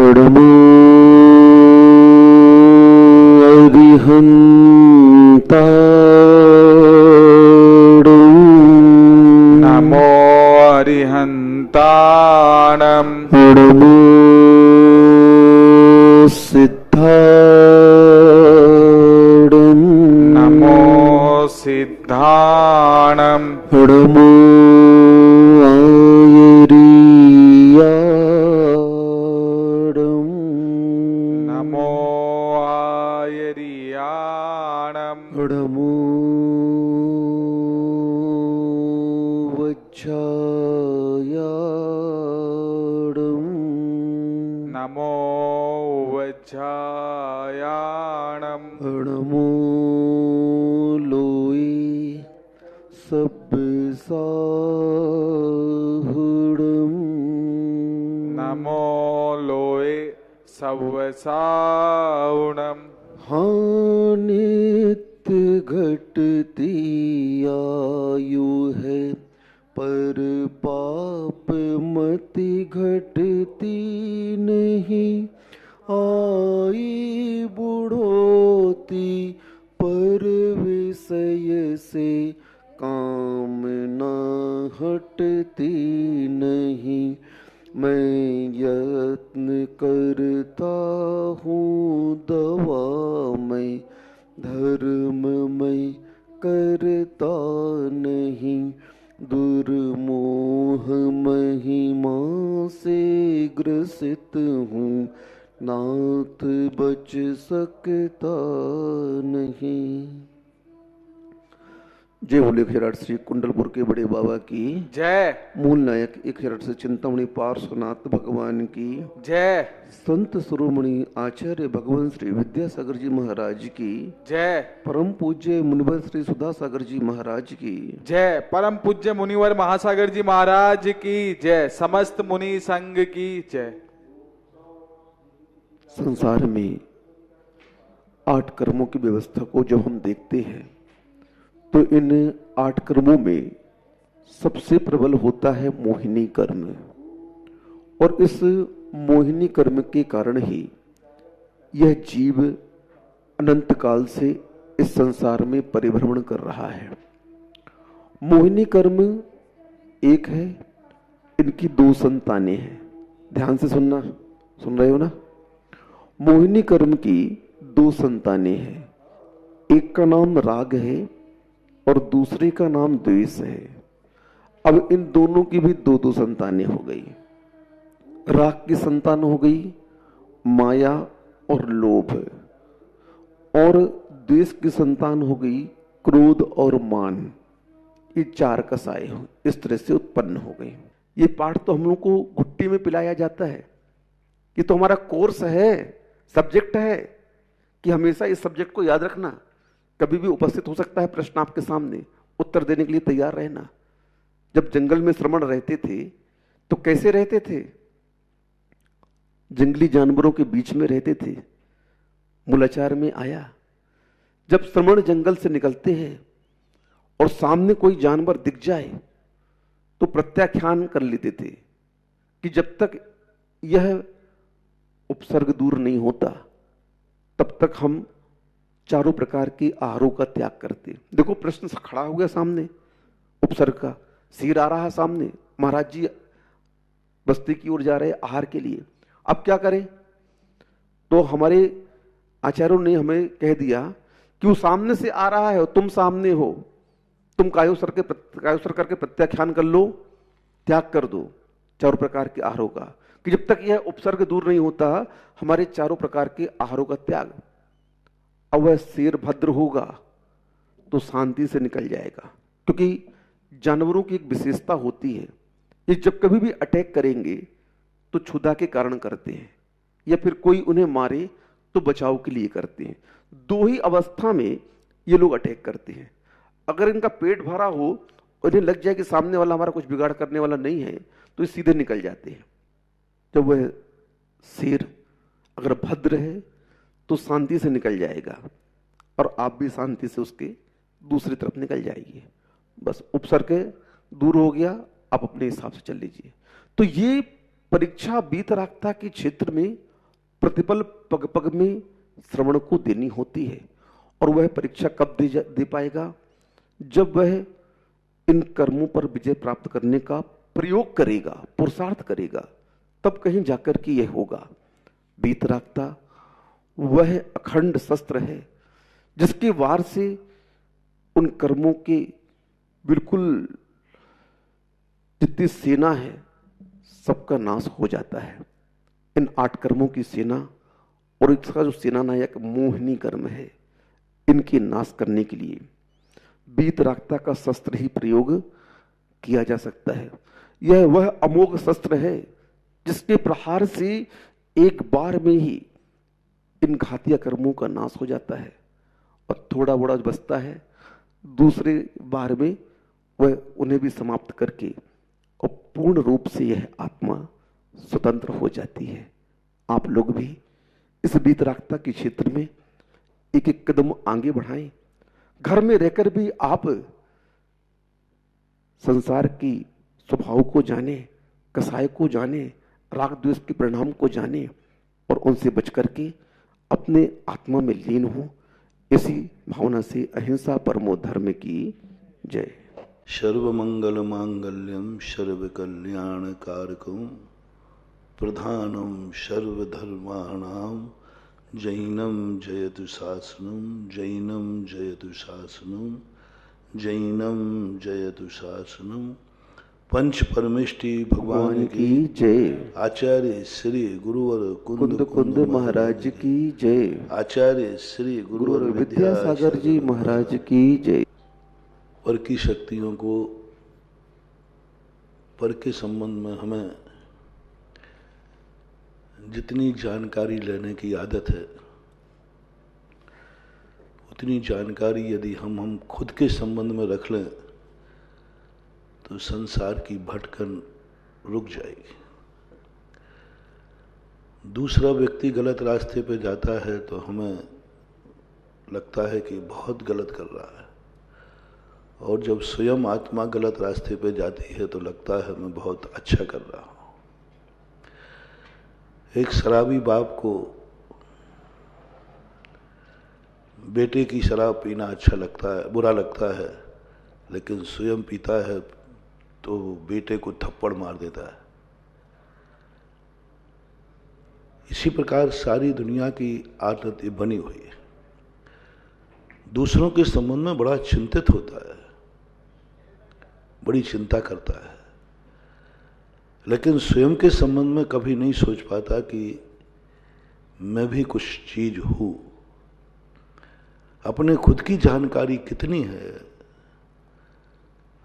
नमो अरिहंताणं नमो अरिहंताणं नमो सिद्धाणं नमो सिद्धाणं नमो आयर्याणं नमो आयर्याणं नमो वज्रायाणं नमो वज्रायाणं नमो लोये सब्साहुडं नमो लोये सवसाउणं हानित्य घटती आयु है पर पाप मति घटती नहीं आई बुढ़ोती पर विषय से कामना हटती नहीं मैं यत्न करता हूँ दवा मैं धर्म मैं करता नहीं दुर्मोह महिमा से ग्रसित हूँ नाथ बच सकता नहीं। जय बोले खैराट श्री कुंडलपुर के बड़े बाबा की जय। मूल नायक एक खैराट से चिंतामणि पार्श्वनाथ भगवान की जय। संत शिरोमणि आचार्य भगवान श्री विद्यासागर जी महाराज की जय। परम पूज्य मुनिवर श्री सुधासागर जी महाराज की जय। परम पूज्य मुनिवर महासागर जी महाराज की जय। समस्त मुनि संघ की जय। संसार में 8 कर्मों की व्यवस्था को जब हम देखते हैं तो इन 8 कर्मों में सबसे प्रबल होता है मोहिनी कर्म और इस मोहिनी कर्म के कारण ही यह जीव अनंत काल से इस संसार में परिभ्रमण कर रहा है। मोहिनी कर्म एक है, इनकी 2 संतानें हैं। ध्यान से सुनना, सुन रहे हो ना? मोहिनी कर्म की 2 संतानें हैं, एक का नाम राग है और दूसरे का नाम द्वेष है। अब इन दोनों की भी 2-2 संतानें हो गई। राग की संतान हो गई माया और लोभ और द्वेष की संतान हो गई क्रोध और मान। ये 4 कसाए इस तरह से उत्पन्न हो गई। ये पाठ तो हम लोग को घुट्टी में पिलाया जाता है। ये तो हमारा कोर्स है, सब्जेक्ट है कि हमेशा इस सब्जेक्ट को याद रखना। कभी भी उपस्थित हो सकता है प्रश्न आपके सामने, उत्तर देने के लिए तैयार रहना। जब जंगल में श्रमण रहते थे तो कैसे रहते थे? जंगली जानवरों के बीच में रहते थे। मूलाचार में आया, जब श्रमण जंगल से निकलते हैं और सामने कोई जानवर दिख जाए तो प्रत्याख्यान कर लेते थे कि जब तक यह उपसर्ग दूर नहीं होता तब तक हम चारों प्रकार के आहारों का त्याग करते। देखो प्रश्न खड़ा हो गया सामने, उपसर्ग का सिर आ रहा है सामने, महाराज जी बस्ती की ओर जा रहे आहार के लिए। अब क्या करें? तो हमारे आचार्यों ने हमें कह दिया कि वो सामने से आ रहा है और तुम सामने हो, तुम कायोसर करके प्रत्याख्यान कर लो, त्याग कर दो चारों प्रकार के आहारों का, कि जब तक यह उपसर्ग दूर नहीं होता हमारे चारों प्रकार के आहारों का त्याग। अब वह शेर भद्र होगा तो शांति से निकल जाएगा, क्योंकि जानवरों की एक विशेषता होती है, ये जब कभी भी अटैक करेंगे तो क्षुधा के कारण करते हैं या फिर कोई उन्हें मारे तो बचाव के लिए करते हैं। 2 ही अवस्था में ये लोग अटैक करते हैं। अगर इनका पेट भरा हो और इन्हें लग जाए कि सामने वाला हमारा कुछ बिगाड़ करने वाला नहीं है तो ये सीधे निकल जाते हैं। जब वह शेर अगर भद्र है तो शांति से निकल जाएगा और आप भी शांति से उसके दूसरी तरफ निकल जाइए। बस उपसर्ग दूर हो गया, आप अपने हिसाब से चल लीजिए। तो ये परीक्षा बीतरागता के क्षेत्र में प्रतिपल पग पग में श्रवण को देनी होती है। और वह परीक्षा कब दे पाएगा? जब वह इन कर्मों पर विजय प्राप्त करने का प्रयोग करेगा, पुरुषार्थ करेगा, तब कहीं जाकर के यह होगा। वीतरागता वह अखंड शस्त्र है जिसके वार से उन कर्मों के बिल्कुल जितनी सेना है सबका नाश हो जाता है। इन 8 कर्मों की सेना और इसका जो सेनानायक मोहिनी कर्म है, इनके नाश करने के लिए वीतरागता का शस्त्र ही प्रयोग किया जा सकता है। यह वह अमोघ शस्त्र है जिसके प्रहार से एक बार में ही इन घातिया कर्मों का नाश हो जाता है और थोड़ा बड़ा बचता है, दूसरे बार में वह उन्हें भी समाप्त करके और पूर्ण रूप से यह आत्मा स्वतंत्र हो जाती है। आप लोग भी इस वीतरागता के क्षेत्र में एक एक कदम आगे बढ़ाएं। घर में रहकर भी आप संसार की स्वभाव को जाने, कसाय को जाने, राग द्वेष के परिणाम को जाने और उनसे बच करके अपने आत्मा में लीन हो। इसी भावना से अहिंसा परमो धर्म की जय। सर्वमंगल मांगल्यम सर्व कल्याण कारकम प्रधानम सर्वधर्माणाम जैनम जयतु शासनम जैनम जयतु शासनम जैनम जयतु शासनम। पंच परमेष्टि भगवान की जय। आचार्य श्री गुरुवर कुंद कुंद महाराज की जय। आचार्य श्री गुरुवर विद्यासागर जी महाराज की जय। पर की शक्तियों को, पर के संबंध में हमें जितनी जानकारी लेने की आदत है, उतनी जानकारी यदि हम खुद के संबंध में रख लें तो संसार की भटकन रुक जाएगी। दूसरा व्यक्ति गलत रास्ते पे जाता है तो हमें लगता है कि बहुत गलत कर रहा है, और जब स्वयं आत्मा गलत रास्ते पे जाती है तो लगता है मैं बहुत अच्छा कर रहा हूं। एक शराबी बाप को बेटे की शराब पीना अच्छा लगता है, बुरा लगता है, लेकिन स्वयं पीता है तो बेटे को थप्पड़ मार देता है। इसी प्रकार सारी दुनिया की आदत बनी हुई है। दूसरों के संबंध में बड़ा चिंतित होता है, बड़ी चिंता करता है, लेकिन स्वयं के संबंध में कभी नहीं सोच पाता कि मैं भी कुछ चीज हूं। अपने खुद की जानकारी कितनी है,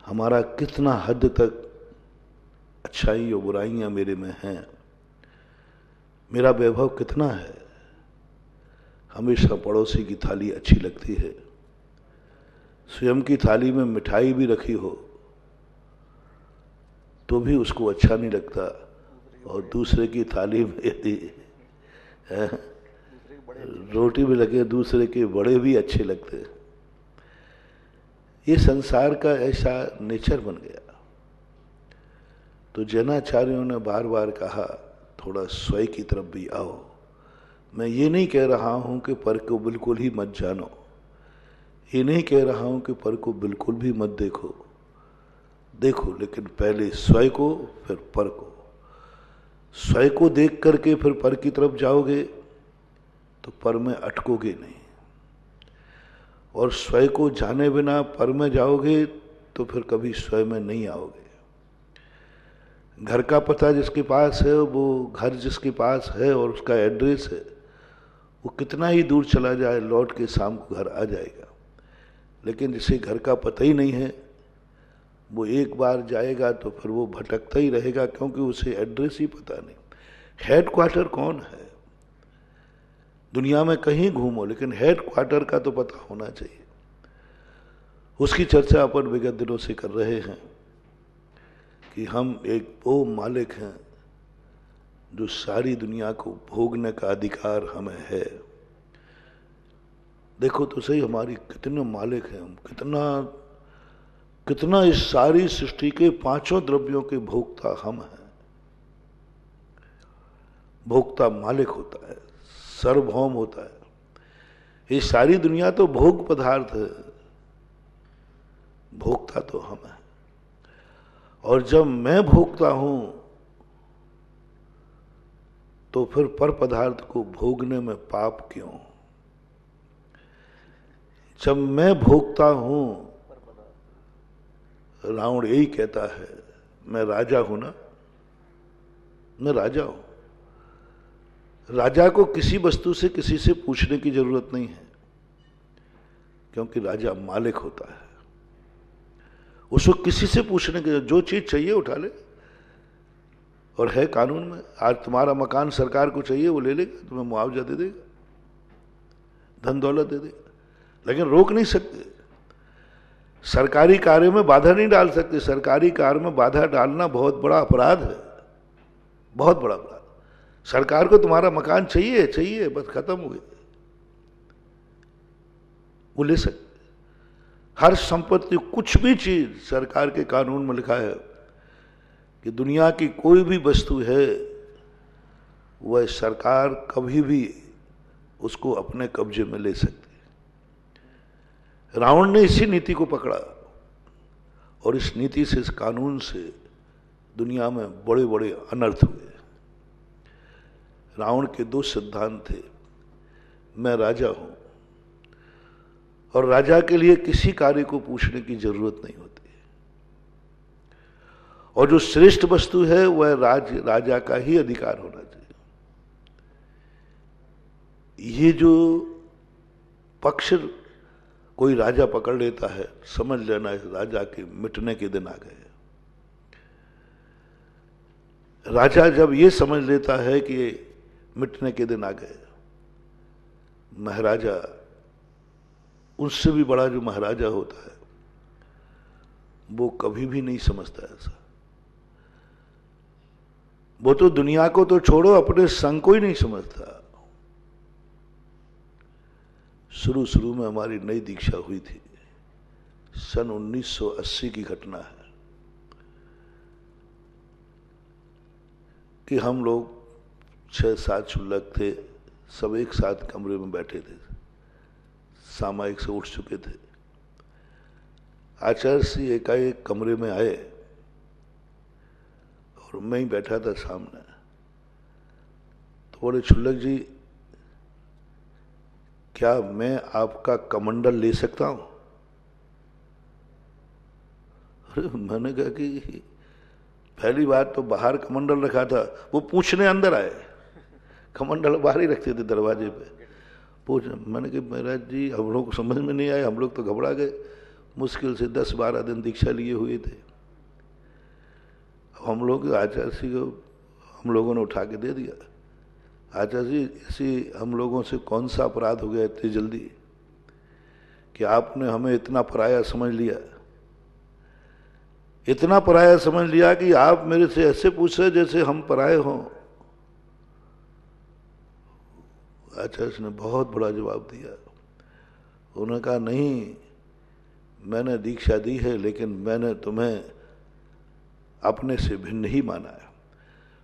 हमारा कितना हद तक अच्छाई और बुराइयां मेरे में हैं, मेरा वैभव कितना है। हमेशा पड़ोसी की थाली अच्छी लगती है, स्वयं की थाली में मिठाई भी रखी हो तो भी उसको अच्छा नहीं लगता, और दूसरे की थाली में यदि रोटी भी लगे दूसरे के बड़े भी अच्छे लगते। ये संसार का ऐसा नेचर बन गया। तो जैनाचार्यों ने बार बार कहा थोड़ा स्वयं की तरफ भी आओ। मैं ये नहीं कह रहा हूं कि पर को बिल्कुल ही मत जानो, ये नहीं कह रहा हूं कि पर को बिल्कुल भी मत देखो, देखो लेकिन पहले स्वयं को फिर पर को। स्वयं को देख करके फिर पर की तरफ जाओगे तो पर में अटकोगे नहीं, और स्वयं को जाने बिना पर में जाओगे तो फिर कभी स्वयं में नहीं आओगे। घर का पता जिसके पास है, वो घर जिसके पास है और उसका एड्रेस है, वो कितना ही दूर चला जाए लौट के शाम को घर आ जाएगा। लेकिन जिसे घर का पता ही नहीं है, वो एक बार जाएगा तो फिर वो भटकता ही रहेगा, क्योंकि उसे एड्रेस ही पता नहीं। हेडक्वार्टर कौन है? दुनिया में कहीं घूमो लेकिन हेडक्वार्टर का तो पता होना चाहिए। उसकी चर्चा अपन विगत दिनों से कर रहे हैं कि हम एक वो मालिक हैं जो सारी दुनिया को भोगने का अधिकार हमें है। देखो तो सही, हमारी कितने मालिक हैं हम, कितना इस सारी सृष्टि के पांचों द्रव्यों के भोक्ता हम हैं। भोक्ता मालिक होता है, सार्वभौम होता है। ये सारी दुनिया तो भोग पदार्थ है, भोक्ता तो हम हैं। और जब मैं भोगता हूं तो फिर पर पदार्थ को भोगने में पाप क्यों? जब मैं भोगता हूं, रावण यही कहता है, मैं राजा हूं ना, मैं राजा हूं। राजा को किसी वस्तु से किसी से पूछने की जरूरत नहीं है, क्योंकि राजा मालिक होता है। उसको किसी से पूछने की, जो चीज चाहिए उठा ले, और है कानून में। आज तुम्हारा मकान सरकार को चाहिए, वो ले लेगा, तुम्हें मुआवजा दे देगा, धन दौलत दे देगा, लेकिन रोक नहीं सकते। सरकारी कार्य में बाधा नहीं डाल सकते। सरकारी कार्य में बाधा डालना बहुत बड़ा अपराध है, बहुत बड़ा अपराध। सरकार को तुम्हारा मकान चाहिए, चाहिए, बस खत्म हो गई, वो ले सकते। हर संपत्ति, कुछ भी चीज, सरकार के कानून में लिखा है कि दुनिया की कोई भी वस्तु है, वह सरकार कभी भी उसको अपने कब्जे में ले सकती है। रावण ने इसी नीति को पकड़ा, और इस नीति से, इस कानून से दुनिया में बड़े बड़े अनर्थ हुए। रावण के दो सिद्धांत थे, मैं राजा हूं, और राजा के लिए किसी कार्य को पूछने की जरूरत नहीं होती, और जो श्रेष्ठ वस्तु है वह राजा का ही अधिकार होना चाहिए। ये जो पक्ष कोई राजा पकड़ लेता है, समझ लेना इस राजा के मिटने के दिन आ गए। राजा जब ये समझ लेता है कि मिटने के दिन आ गए, महाराजा, उससे भी बड़ा जो महाराजा होता है, वो कभी भी नहीं समझता ऐसा। वो तो दुनिया को तो छोड़ो, अपने संग को ही नहीं समझता। शुरू शुरू में हमारी नई दीक्षा हुई थी, सन 1980 की घटना है कि हम लोग 6-7 शुल्लक थे, सब एक साथ कमरे में बैठे थे, सामायिक से उठ चुके थे। आचार्य श्री एकाएक कमरे में आए, और मैं ही बैठा था सामने। तो बोले, शुल्लक जी, क्या मैं आपका कमंडल ले सकता हूं? अरे मैंने कहा कि पहली बात तो बाहर कमंडल रखा था, वो पूछने अंदर आए, कमंडल बाहर ही रखते थे दरवाजे पे। पूछ, मैंने कहा महाराज जी, हम लोग को समझ में नहीं आया, हम लोग तो घबरा गए। मुश्किल से 10-12 दिन दीक्षा लिए हुए थे। हम लोग आचार्य जी को हम लोगों ने उठा के दे दिया। आचार्य जी, इसी हम लोगों से कौन सा अपराध हो गया इतनी जल्दी कि आपने हमें इतना पराया समझ लिया, इतना पराया समझ लिया कि आप मेरे से ऐसे पूछ रहे जैसे हम पराये हों। आचार्य ने बहुत बड़ा जवाब दिया। उन्होंने कहा, नहीं, मैंने दीक्षा दी है, लेकिन मैंने तुम्हें अपने से भिन्न ही माना है।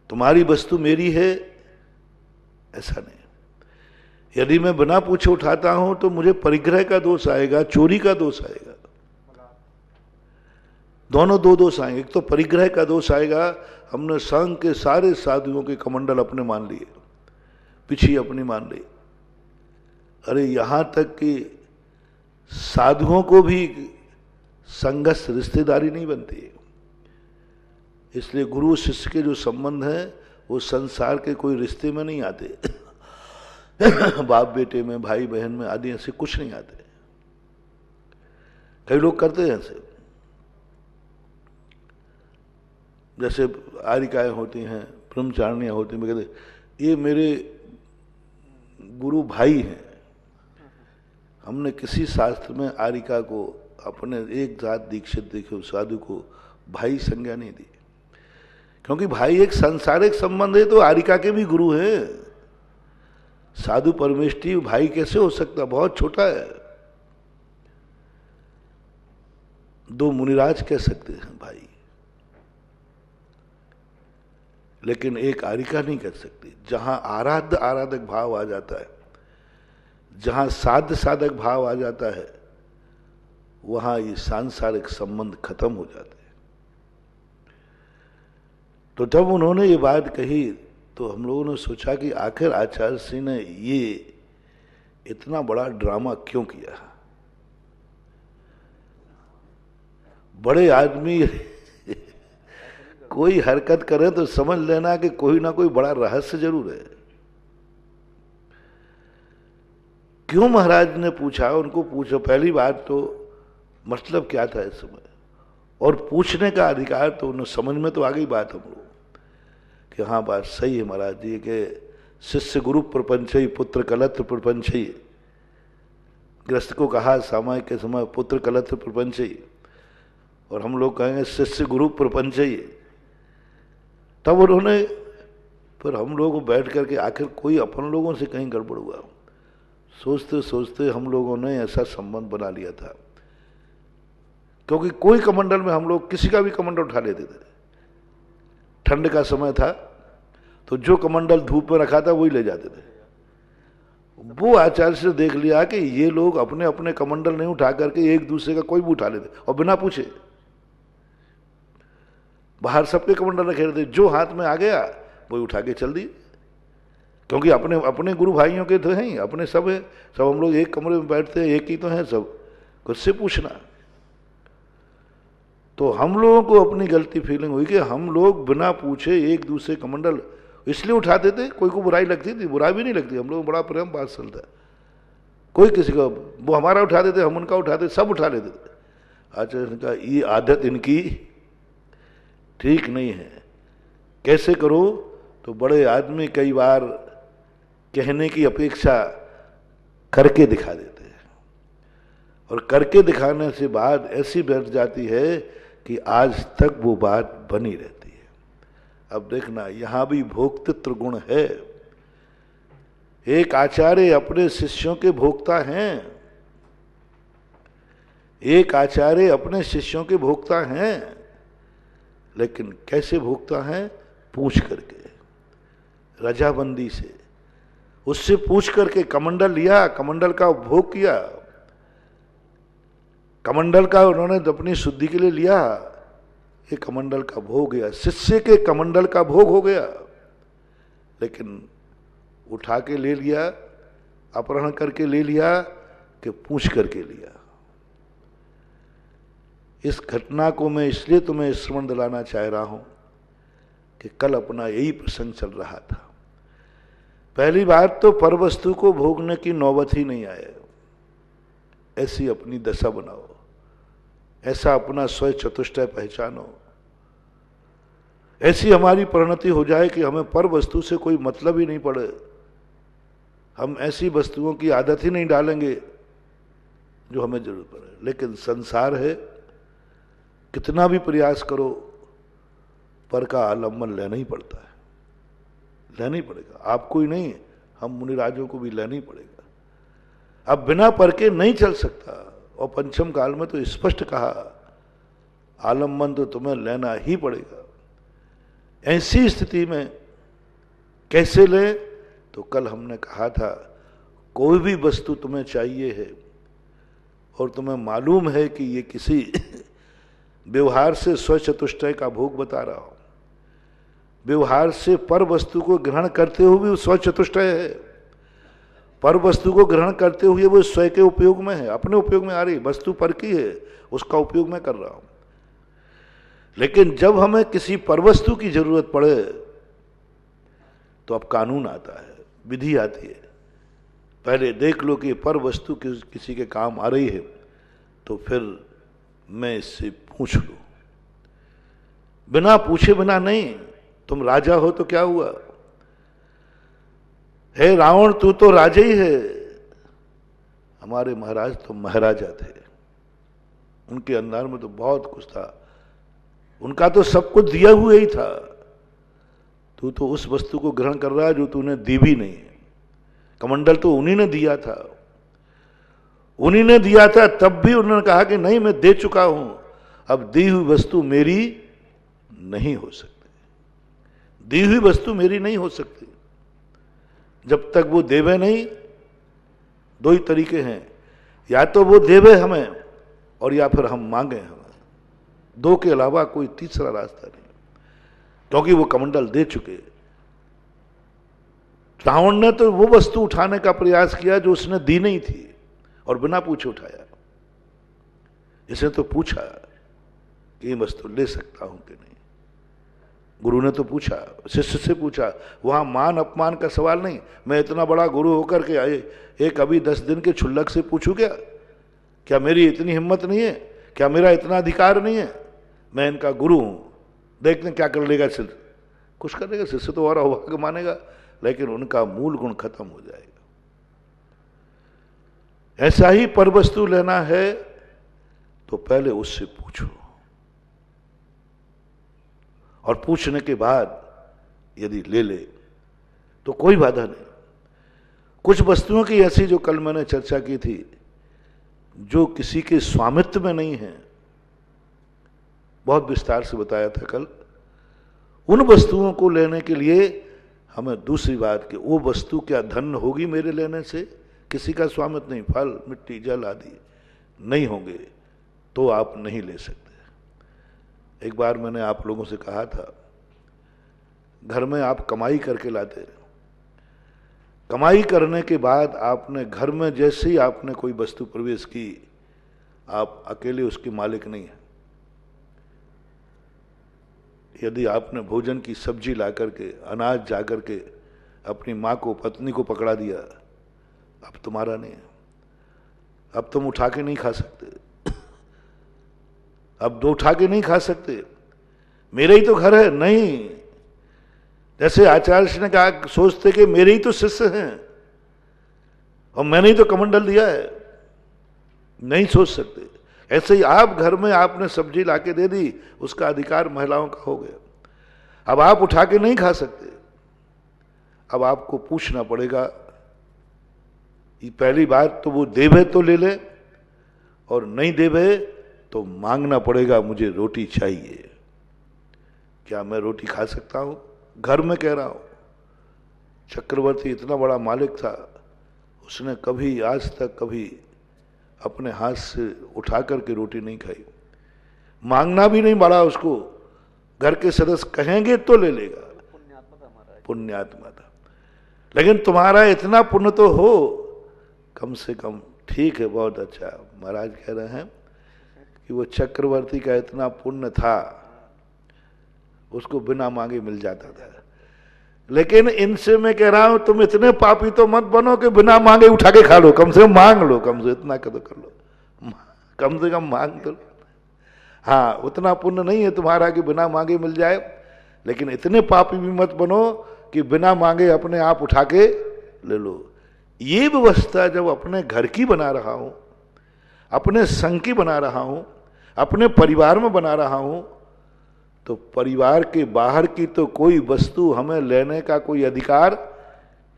तुम्हारी वस्तु मेरी है, ऐसा नहीं। यदि मैं बिना पूछे उठाता हूं तो मुझे परिग्रह का दोष आएगा, चोरी का दोष आएगा, दोनों दो दोष आएंगे। एक तो परिग्रह का दोष आएगा, हमने संघ के सारे साधुओं के कमंडल अपने मान लिए, पिछी अपनी मान ली। अरे यहां तक कि साधुओं को भी संघर्ष रिश्तेदारी नहीं बनती। इसलिए गुरु शिष्य के जो संबंध हैं वो संसार के कोई रिश्ते में नहीं आते। बाप बेटे में, भाई बहन में आदि ऐसे कुछ नहीं आते। कई लोग करते हैं ऐसे, जैसे आरिकाएं होती हैं, ब्रह्मचारिणियां होती हैं, कहते ये मेरे गुरु भाई हैं। हमने किसी शास्त्र में आरिका को, अपने एक जात दीक्षित देखे साधु को भाई संज्ञा नहीं दी, क्योंकि भाई एक सांसारिक संबंध है, तो आरिका के भी गुरु हैं। साधु परमेष्ठी भाई कैसे हो सकता, बहुत छोटा है। दो मुनिराज कह सकते हैं भाई, लेकिन एक आरिका नहीं कर सकती। जहां आराध्य आराधक भाव आ जाता है, जहां साध्य साधक भाव आ जाता है, वहां ये सांसारिक संबंध खत्म हो जाते हैं। तो जब उन्होंने ये बात कही तो हम लोगों ने सोचा कि आखिर आचार्य सिंह ने ये इतना बड़ा ड्रामा क्यों किया। बड़े आदमी कोई हरकत करे तो समझ लेना कि कोई ना कोई बड़ा रहस्य जरूर है। क्यों महाराज ने पूछा, उनको पूछो। पहली बात तो मतलब क्या था इस समय, और पूछने का अधिकार तो उन्हें समझ में तो आ गई बात हम लोग कि हाँ बात सही है महाराज जी के शिष्य गुरु प्रपंचई पुत्र कलत्र प्रपंचई। गृहस्थ को कहा सामायिक के समय पुत्र कलत्र प्रपंचई, और हम लोग कहेंगे शिष्य गुरु प्रपंचई। तब उन्होंने फिर हम लोग बैठ करके आखिर कोई अपन लोगों से कहीं गड़बड़ हुआ, सोचते सोचते हम लोगों ने ऐसा संबंध बना लिया था। क्योंकि कोई कमंडल में हम लोग किसी का भी कमंडल उठा लेते थे। ठंड का समय था तो जो कमंडल धूप में रखा था वही ले जाते थे। वो आचार्य से देख लिया कि ये लोग अपने अपने कमंडल नहीं उठा करके एक दूसरे का कोई भी उठा लेते और बिना पूछे। बाहर सबके कमंडल रखे रहते, जो हाथ में आ गया वही उठा के चल दिए। क्योंकि अपने अपने गुरु भाइयों के तो हैं, अपने सब है, सब हम लोग एक कमरे में बैठते हैं, एक ही तो हैं सब, कुछ से पूछना। तो हम लोगों को अपनी गलती फीलिंग हुई कि हम लोग बिना पूछे एक दूसरे कमंडल इसलिए उठाते थे। कोई को बुराई लगती थी, बुराई भी नहीं लगती, हम लोग बड़ा प्रेम बात चलता। कोई किसी का, वो हमारा उठाते थे, हम उनका उठाते, सब उठा लेते थे। आचार्य का ये आदत इनकी ठीक नहीं है। कैसे करो, तो बड़े आदमी कई बार कहने की अपेक्षा करके दिखा देते हैं, और करके दिखाने से बात ऐसी बैठ जाती है कि आज तक वो बात बनी रहती है। अब देखना यहां भी भोक्तृत्व गुण है। एक आचार्य अपने शिष्यों के भोक्ता हैं, एक आचार्य अपने शिष्यों के भोक्ता हैं, लेकिन कैसे भोक्ता हैं? पूछ करके, रजाबंदी से, उससे पूछ करके कमंडल लिया, कमंडल का भोग किया, कमंडल का उन्होंने अपनी शुद्धि के लिए लिया, ये कमंडल का भोग गया, शिष्य के कमंडल का भोग हो गया। लेकिन उठा के ले लिया, अपहरण करके ले लिया कि पूछ करके लिया। इस घटना को मैं इसलिए तुम्हें स्मरण दिलाना चाह रहा हूं कि कल अपना यही प्रसंग चल रहा था। पहली बात तो परवस्तु को भोगने की नौबत ही नहीं आए। ऐसी अपनी दशा बनाओ, ऐसा अपना स्वयं चतुष्टय पहचानो, ऐसी हमारी परिणति हो जाए कि हमें पर वस्तु से कोई मतलब ही नहीं पड़े। हम ऐसी वस्तुओं की आदत ही नहीं डालेंगे जो हमें जरूरत पड़े। लेकिन संसार है, कितना भी प्रयास करो पर का आलम्बन लेना ही पड़ता है, लेना ही पड़ेगा। आपको ही नहीं, हम मुनिराजों को भी लेना ही पड़ेगा। अब बिना पर के नहीं चल सकता। और पंचम काल में तो स्पष्ट कहा, आलम्बन तो तुम्हें लेना ही पड़ेगा। ऐसी स्थिति में कैसे ले? तो कल हमने कहा था, कोई भी वस्तु तुम्हें चाहिए है और तुम्हें मालूम है कि ये किसी व्यवहार से स्वचतुष्टय का भोग बता रहा हूं, व्यवहार से पर वस्तु को ग्रहण करते हुए वो स्वचतुष्टय है, पर वस्तु को ग्रहण करते हुए वो स्वयं के उपयोग में है, अपने उपयोग में आ रही वस्तु पर की है, उसका उपयोग मैं कर रहा हूं। लेकिन जब हमें किसी परवस्तु की जरूरत पड़े तो अब कानून आता है, विधि आती है। पहले देख लो कि पर वस्तु किसी के काम आ रही है तो फिर मैं इससे पूछ लूं। बिना पूछे बिना नहीं। तुम राजा हो तो क्या हुआ? हे रावण, तू तो राजा ही है। हमारे महाराज तो महाराजा थे, उनके अंदर में तो बहुत कुछ था, उनका तो सब कुछ दिया हुआ ही था। तू तो उस वस्तु को ग्रहण कर रहा है जो तूने दी भी नहीं। कमंडल तो उन्हीं ने दिया था, उन्हीं ने दिया था, तब भी उन्होंने कहा कि नहीं मैं दे चुका हूं, अब दी हुई वस्तु मेरी नहीं हो सकती। दी हुई वस्तु मेरी नहीं हो सकती जब तक वो देवे नहीं। दो ही तरीके हैं, या तो वो देवे हमें और या फिर हम मांगे हमें। दो के अलावा कोई तीसरा रास्ता नहीं, क्योंकि वो कमंडल दे चुके। रावण ने तो वो वस्तु उठाने का प्रयास किया जो उसने दी नहीं थी और बिना पूछे उठाया। इसने तो पूछा कि ये वस्तु ले सकता हूं कि नहीं। गुरु ने तो पूछा, शिष्य से पूछा। वहां मान अपमान का सवाल नहीं। मैं इतना बड़ा गुरु होकर के आए एक अभी 10 दिन के क्षुल्लक से पूछूं क्या मेरी इतनी हिम्मत नहीं है? क्या मेरा इतना अधिकार नहीं है? मैं इनका गुरु हूं, देखते क्या कर लेगा शिष्य। कुछ कर लेगा शिष्य तो और अभाग मानेगा, लेकिन उनका मूल गुण खत्म हो जाएगा। ऐसा ही पर वस्तु लेना है तो पहले उससे पूछो, और पूछने के बाद यदि ले ले तो कोई बाधा नहीं। कुछ वस्तुओं की ऐसी जो कल मैंने चर्चा की थी, जो किसी के स्वामित्व में नहीं है, बहुत विस्तार से बताया था कल। उन वस्तुओं को लेने के लिए हमें दूसरी बात कि वो वस्तु क्या धन होगी मेरे लेने से? किसी का स्वामित्व नहीं, फल मिट्टी जल आदि नहीं होंगे तो आप नहीं ले सकते। एक बार मैंने आप लोगों से कहा था, घर में आप कमाई करके लाते, कमाई करने के बाद आपने घर में जैसे ही आपने कोई वस्तु प्रवेश की, आप अकेले उसके मालिक नहीं है। यदि आपने भोजन की सब्जी ला करके, अनाज जा करके अपनी माँ को, पत्नी को पकड़ा दिया, अब तुम्हारा नहीं है। अब तुम उठा के नहीं खा सकते, अब दो उठा के नहीं खा सकते, मेरे ही तो घर है। नहीं, जैसे आचार्य जी ने कहा, सोचते कि मेरे ही तो शिष्य हैं और मैंने ही तो कमंडल दिया है, नहीं सोच सकते। ऐसे ही आप घर में आपने सब्जी लाके दे दी, उसका अधिकार महिलाओं का हो गया। अब आप उठा के नहीं खा सकते, अब आपको पूछना पड़ेगा। ये पहली बात तो वो देवे तो ले ले, और नहीं देवे तो मांगना पड़ेगा, मुझे रोटी चाहिए। क्या मैं रोटी खा सकता हूं? घर में कह रहा हूं। चक्रवर्ती इतना बड़ा मालिक था, उसने कभी आज तक कभी अपने हाथ से उठा करके रोटी नहीं खाई। मांगना भी नहीं पड़ा उसको, घर के सदस्य कहेंगे तो ले लेगा। पुण्यात्मा था। लेकिन तुम्हारा इतना पुण्य तो हो कम से कम, ठीक है, बहुत अच्छा। महाराज कह रहे हैं कि वो चक्रवर्ती का इतना पुण्य था, उसको बिना मांगे मिल जाता था। लेकिन इनसे मैं कह रहा हूं, तुम इतने पापी तो मत बनो कि बिना मांगे उठा के खा लो। कम से कम मांग लो, कम से इतना कदर कर लो, कम से कम मांग तो लो। हाँ, उतना पुण्य नहीं है तुम्हारा कि बिना मांगे मिल जाए, लेकिन इतने पापी भी मत बनो कि बिना मांगे अपने आप उठा के ले लो। ये व्यवस्था जब अपने घर की बना रहा हूं, अपने संघ की बना रहा हूं, अपने परिवार में बना रहा हूं, तो परिवार के बाहर की तो कोई वस्तु हमें लेने का कोई अधिकार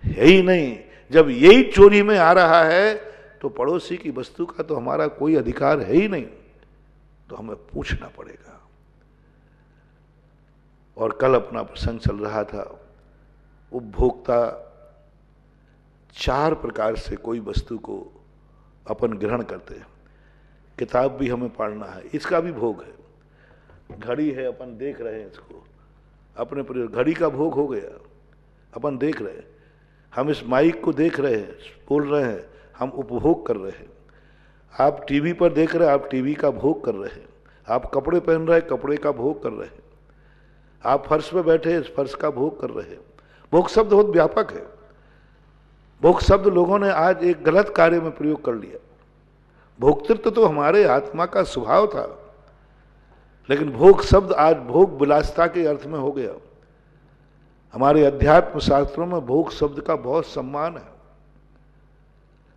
है ही नहीं। जब यही चोरी में आ रहा है तो पड़ोसी की वस्तु का तो हमारा कोई अधिकार है ही नहीं, तो हमें पूछना पड़ेगा। और कल अपना प्रसंग चल रहा था, उपभोक्ता 4 प्रकार से कोई वस्तु को अपन ग्रहण करते हैं। किताब भी हमें पढ़ना है, इसका भी भोग है। घड़ी है, अपन देख रहे हैं इसको, अपने घड़ी का भोग हो गया, अपन देख रहे हैं। हम इस माइक को देख रहे हैं, बोल रहे हैं, हम उपभोग कर रहे हैं। आप टीवी पर देख रहे हैं, आप टीवी का भोग कर रहे हैं। आप कपड़े पहन रहे हैं, कपड़े का भोग कर रहे हैं। आप फर्श पर बैठे हैं, इस फर्श का भोग कर रहे हैं। भोग शब्द बहुत व्यापक है। भोग शब्द लोगों ने आज एक गलत कार्य में प्रयोग कर लिया। भोक्तृत्व तो हमारे आत्मा का स्वभाव था, लेकिन भोग शब्द आज भोग विलासता के अर्थ में हो गया। हमारे अध्यात्म शास्त्रों में भोग शब्द का बहुत सम्मान है।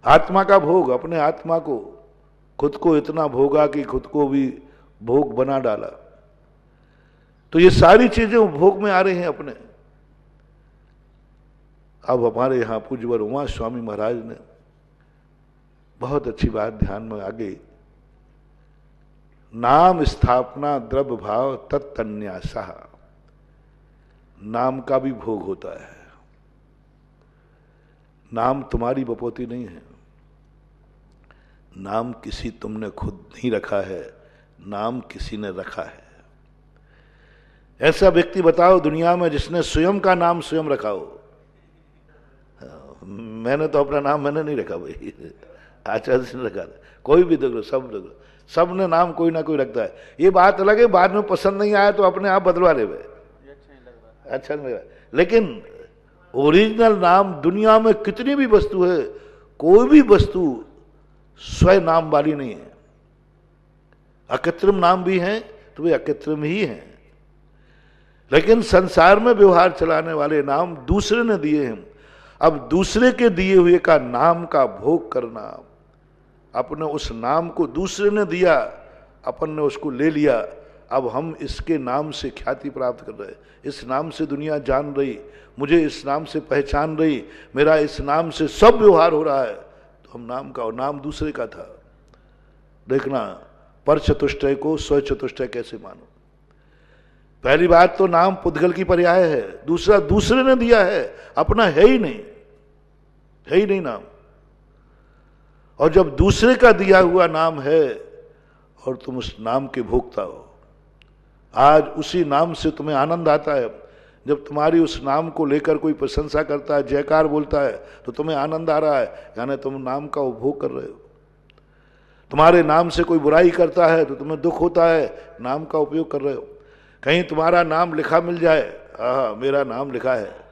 आत्मा का भोग, अपने आत्मा को, खुद को इतना भोगा कि खुद को भी भोग बना डाला। तो ये सारी चीजें भोग में आ रही हैं अपने। अब हमारे यहां पूज्यवर उमा स्वामी महाराज ने बहुत अच्छी बात ध्यान में आ गई। नाम स्थापना द्रव्य भाव तत्न्यासा। नाम का भी भोग होता है। नाम तुम्हारी बपौती नहीं है, नाम किसी तुमने खुद नहीं रखा है, नाम किसी ने रखा है। ऐसा व्यक्ति बताओ दुनिया में जिसने स्वयं का नाम स्वयं रखा हो। मैंने तो अपना नाम मैंने नहीं रखा भाई, आचार्य जी ने रखा था। कोई भी देख लो, सब ने नाम कोई ना कोई रखता है। ये बात अलग है, बाद में पसंद नहीं आया तो अपने आप बदलवा ले भाई, अच्छा नहीं लगा। लेकिन ओरिजिनल नाम, दुनिया में कितनी भी वस्तु है, कोई भी वस्तु स्वयं नाम वाली नहीं है। अकृत्रिम नाम भी हैं तो वे अकृत्रिम ही हैं, लेकिन संसार में व्यवहार चलाने वाले नाम दूसरे ने दिए हैं। अब दूसरे के दिए हुए का नाम का भोग करना, अपने उस नाम को दूसरे ने दिया, अपन ने उसको ले लिया, अब हम इसके नाम से ख्याति प्राप्त कर रहे हैं, इस नाम से दुनिया जान रही, मुझे इस नाम से पहचान रही, मेरा इस नाम से सब व्यवहार हो रहा है, तो हम नाम का, और नाम दूसरे का था। देखना पर चतुष्टय को स्व चतुष्टय कैसे मानो। पहली बात तो नाम पुद्गल की पर्याय है, दूसरा दूसरे ने दिया है, अपना है ही नहीं, है ही नहीं नाम। और जब दूसरे का दिया हुआ नाम है और तुम उस नाम के भोक्ता हो, आज उसी नाम से तुम्हें आनंद आता है। जब तुम्हारी उस नाम को लेकर कोई प्रशंसा करता है, जयकार बोलता है, तो तुम्हें आनंद आ रहा है, यानी तुम नाम का उपभोग कर रहे हो। तुम्हारे नाम से कोई बुराई करता है तो तुम्हें दुख होता है, नाम का उपयोग कर रहे हो। कहीं तुम्हारा नाम लिखा मिल जाए, हाँ मेरा नाम लिखा है,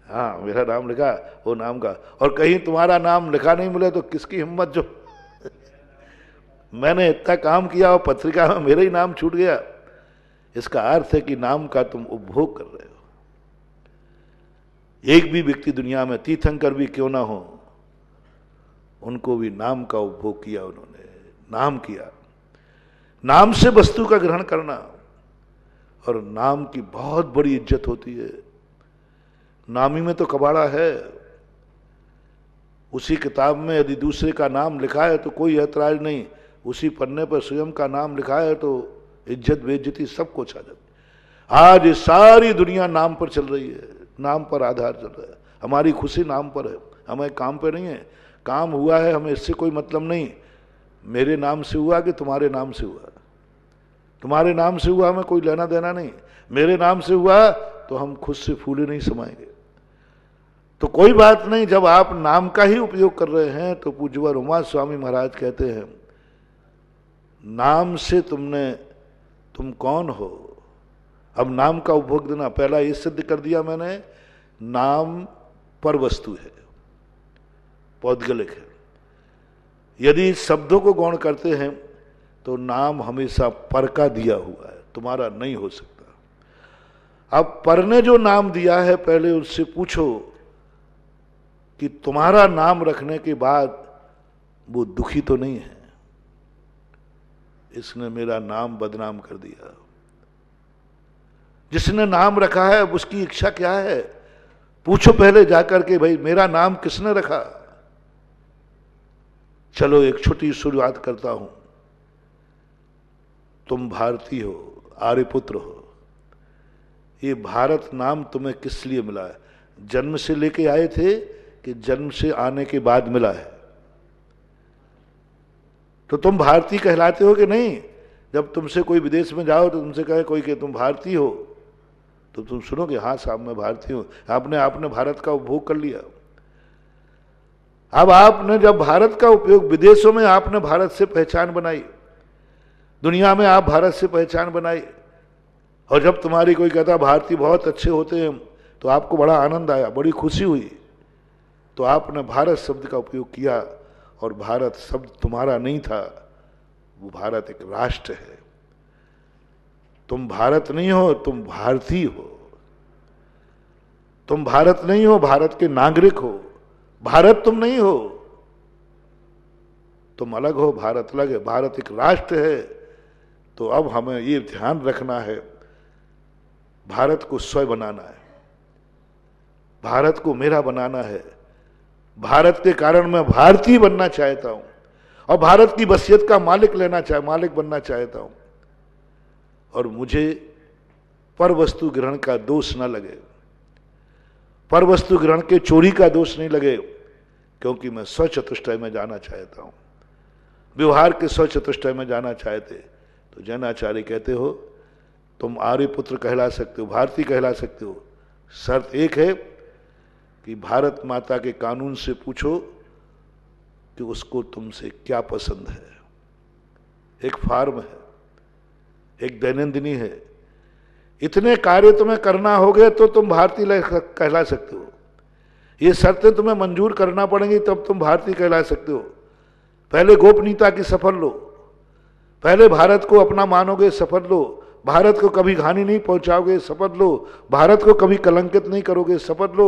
हाँ मेरा नाम लिखा, वो नाम का। और कहीं तुम्हारा नाम लिखा नहीं मिले तो किसकी हिम्मत जो मैंने इतना काम किया और पत्रिका में मेरा ही नाम छूट गया। इसका अर्थ है कि नाम का तुम उपभोग कर रहे हो। एक भी व्यक्ति दुनिया में, तीर्थंकर भी क्यों ना हो, उनको भी नाम का उपभोग किया, उन्होंने नाम किया। नाम से वस्तु का ग्रहण करना, और नाम की बहुत बड़ी इज्जत होती है। नामी में तो कबाड़ा है। उसी किताब में यदि दूसरे का नाम लिखा है तो कोई ऐतराज नहीं, उसी पन्ने पर स्वयं का नाम लिखा है तो इज्जत बेइज्जती सब कुछ आ जाती। आज ये सारी दुनिया नाम पर चल रही है, नाम पर आधार चल रहा है। हमारी खुशी नाम पर है, हमें काम पे नहीं है। काम हुआ है, हमें इससे कोई मतलब नहीं, मेरे नाम से हुआ कि तुम्हारे नाम से हुआ, तुम्हारे नाम से हुआ, हमें कोई लेना देना नहीं। मेरे नाम से हुआ तो हम खुद से फूले नहीं समाएंगे। तो कोई बात नहीं, जब आप नाम का ही उपयोग कर रहे हैं तो पूज्यवर उमा स्वामी महाराज कहते हैं, नाम से तुम कौन हो। अब नाम का उपभोग देना, पहला ये सिद्ध कर दिया मैंने, नाम पर वस्तु है, पौद्गलिक है। यदि शब्दों को गौण करते हैं तो नाम हमेशा पर का दिया हुआ है, तुम्हारा नहीं हो सकता। अब पर ने जो नाम दिया है, पहले उससे पूछो कि तुम्हारा नाम रखने के बाद वो दुखी तो नहीं है, इसने मेरा नाम बदनाम कर दिया। जिसने नाम रखा है उसकी इच्छा क्या है, पूछो पहले जाकर के, भाई मेरा नाम किसने रखा। चलो एक छोटी शुरुआत करता हूं। तुम भारतीय हो, आर्यपुत्र हो। ये भारत नाम तुम्हें किस लिए मिला है? जन्म से लेके आए थे कि जन्म से आने के बाद मिला है? तो तुम भारतीय कहलाते हो कि नहीं? जब तुमसे कोई विदेश में जाओ तो तुमसे कहे कोई कि तुम भारतीय हो, तो तुम सुनोगे हाँ साहब मैं भारतीय हूं। आपने भारत का उपभोग कर लिया। अब आपने जब भारत का उपयोग, विदेशों में आपने भारत से पहचान बनाई, दुनिया में आप भारत से पहचान बनाई, और जब तुम्हारी कोई कहता भारतीय बहुत अच्छे होते हैं तो आपको बड़ा आनंद आया, बड़ी खुशी हुई, तो आपने भारत शब्द का उपयोग किया। और भारत शब्द तुम्हारा नहीं था, वो भारत एक राष्ट्र है। तुम भारत नहीं हो, तुम भारतीय हो। तुम भारत नहीं हो, भारत के नागरिक हो। भारत तुम नहीं हो, तुम अलग हो, भारत अलग है। भारत एक राष्ट्र है। तो अब हमें ये ध्यान रखना है, भारत को स्वयं बनाना है, भारत को मेरा बनाना है। भारत के कारण मैं भारतीय बनना चाहता हूं और भारत की वसीयत का मालिक बनना चाहता हूं। और मुझे पर वस्तु ग्रहण का दोष न लगे, पर वस्तु ग्रहण के चोरी का दोष नहीं लगे, क्योंकि मैं स्वचतुष्टय में जाना चाहता हूं, व्यवहार के स्वचतुष्टय में जाना चाहते। तो जैनाचार्य कहते हो तुम आर्यपुत्र कहला सकते हो, भारतीय कहला सकते हो, शर्त एक है कि भारत माता के कानून से पूछो कि उसको तुमसे क्या पसंद है। एक फार्म है, एक दैनंदिनी है, इतने कार्य तुम्हें करना होगे तो तुम भारतीय कहला सकते हो। ये शर्तें तुम्हें मंजूर करना पड़ेंगी तब तुम भारतीय कहला सकते हो। पहले गोपनीयता की शपथ लो, पहले भारत को अपना मानोगे शपथ लो, भारत को कभी हानि नहीं पहुंचाओगे शपथ लो, भारत को कभी कलंकित नहीं करोगे शपथ लो।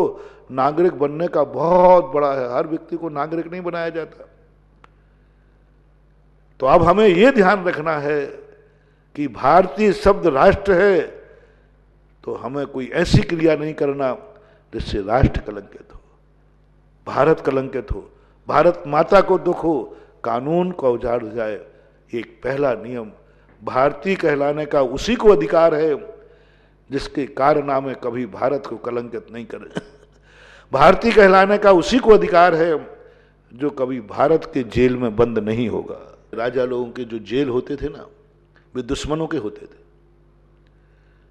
नागरिक बनने का बहुत बड़ा है, हर व्यक्ति को नागरिक नहीं बनाया जाता। तो अब हमें यह ध्यान रखना है कि भारतीय शब्द राष्ट्र है तो हमें कोई ऐसी क्रिया नहीं करना जिससे राष्ट्र कलंकित हो, भारत कलंकित हो, भारत माता को दुख हो, कानून को उजाड़ जाए। एक पहला नियम, भारतीय कहलाने का उसी को अधिकार है जिसके कारनामे कभी भारत को कलंकित नहीं करे। भारतीय कहलाने का उसी को अधिकार है जो कभी भारत के जेल में बंद नहीं होगा। राजा लोगों के जो जेल होते थे ना, वे दुश्मनों के होते थे।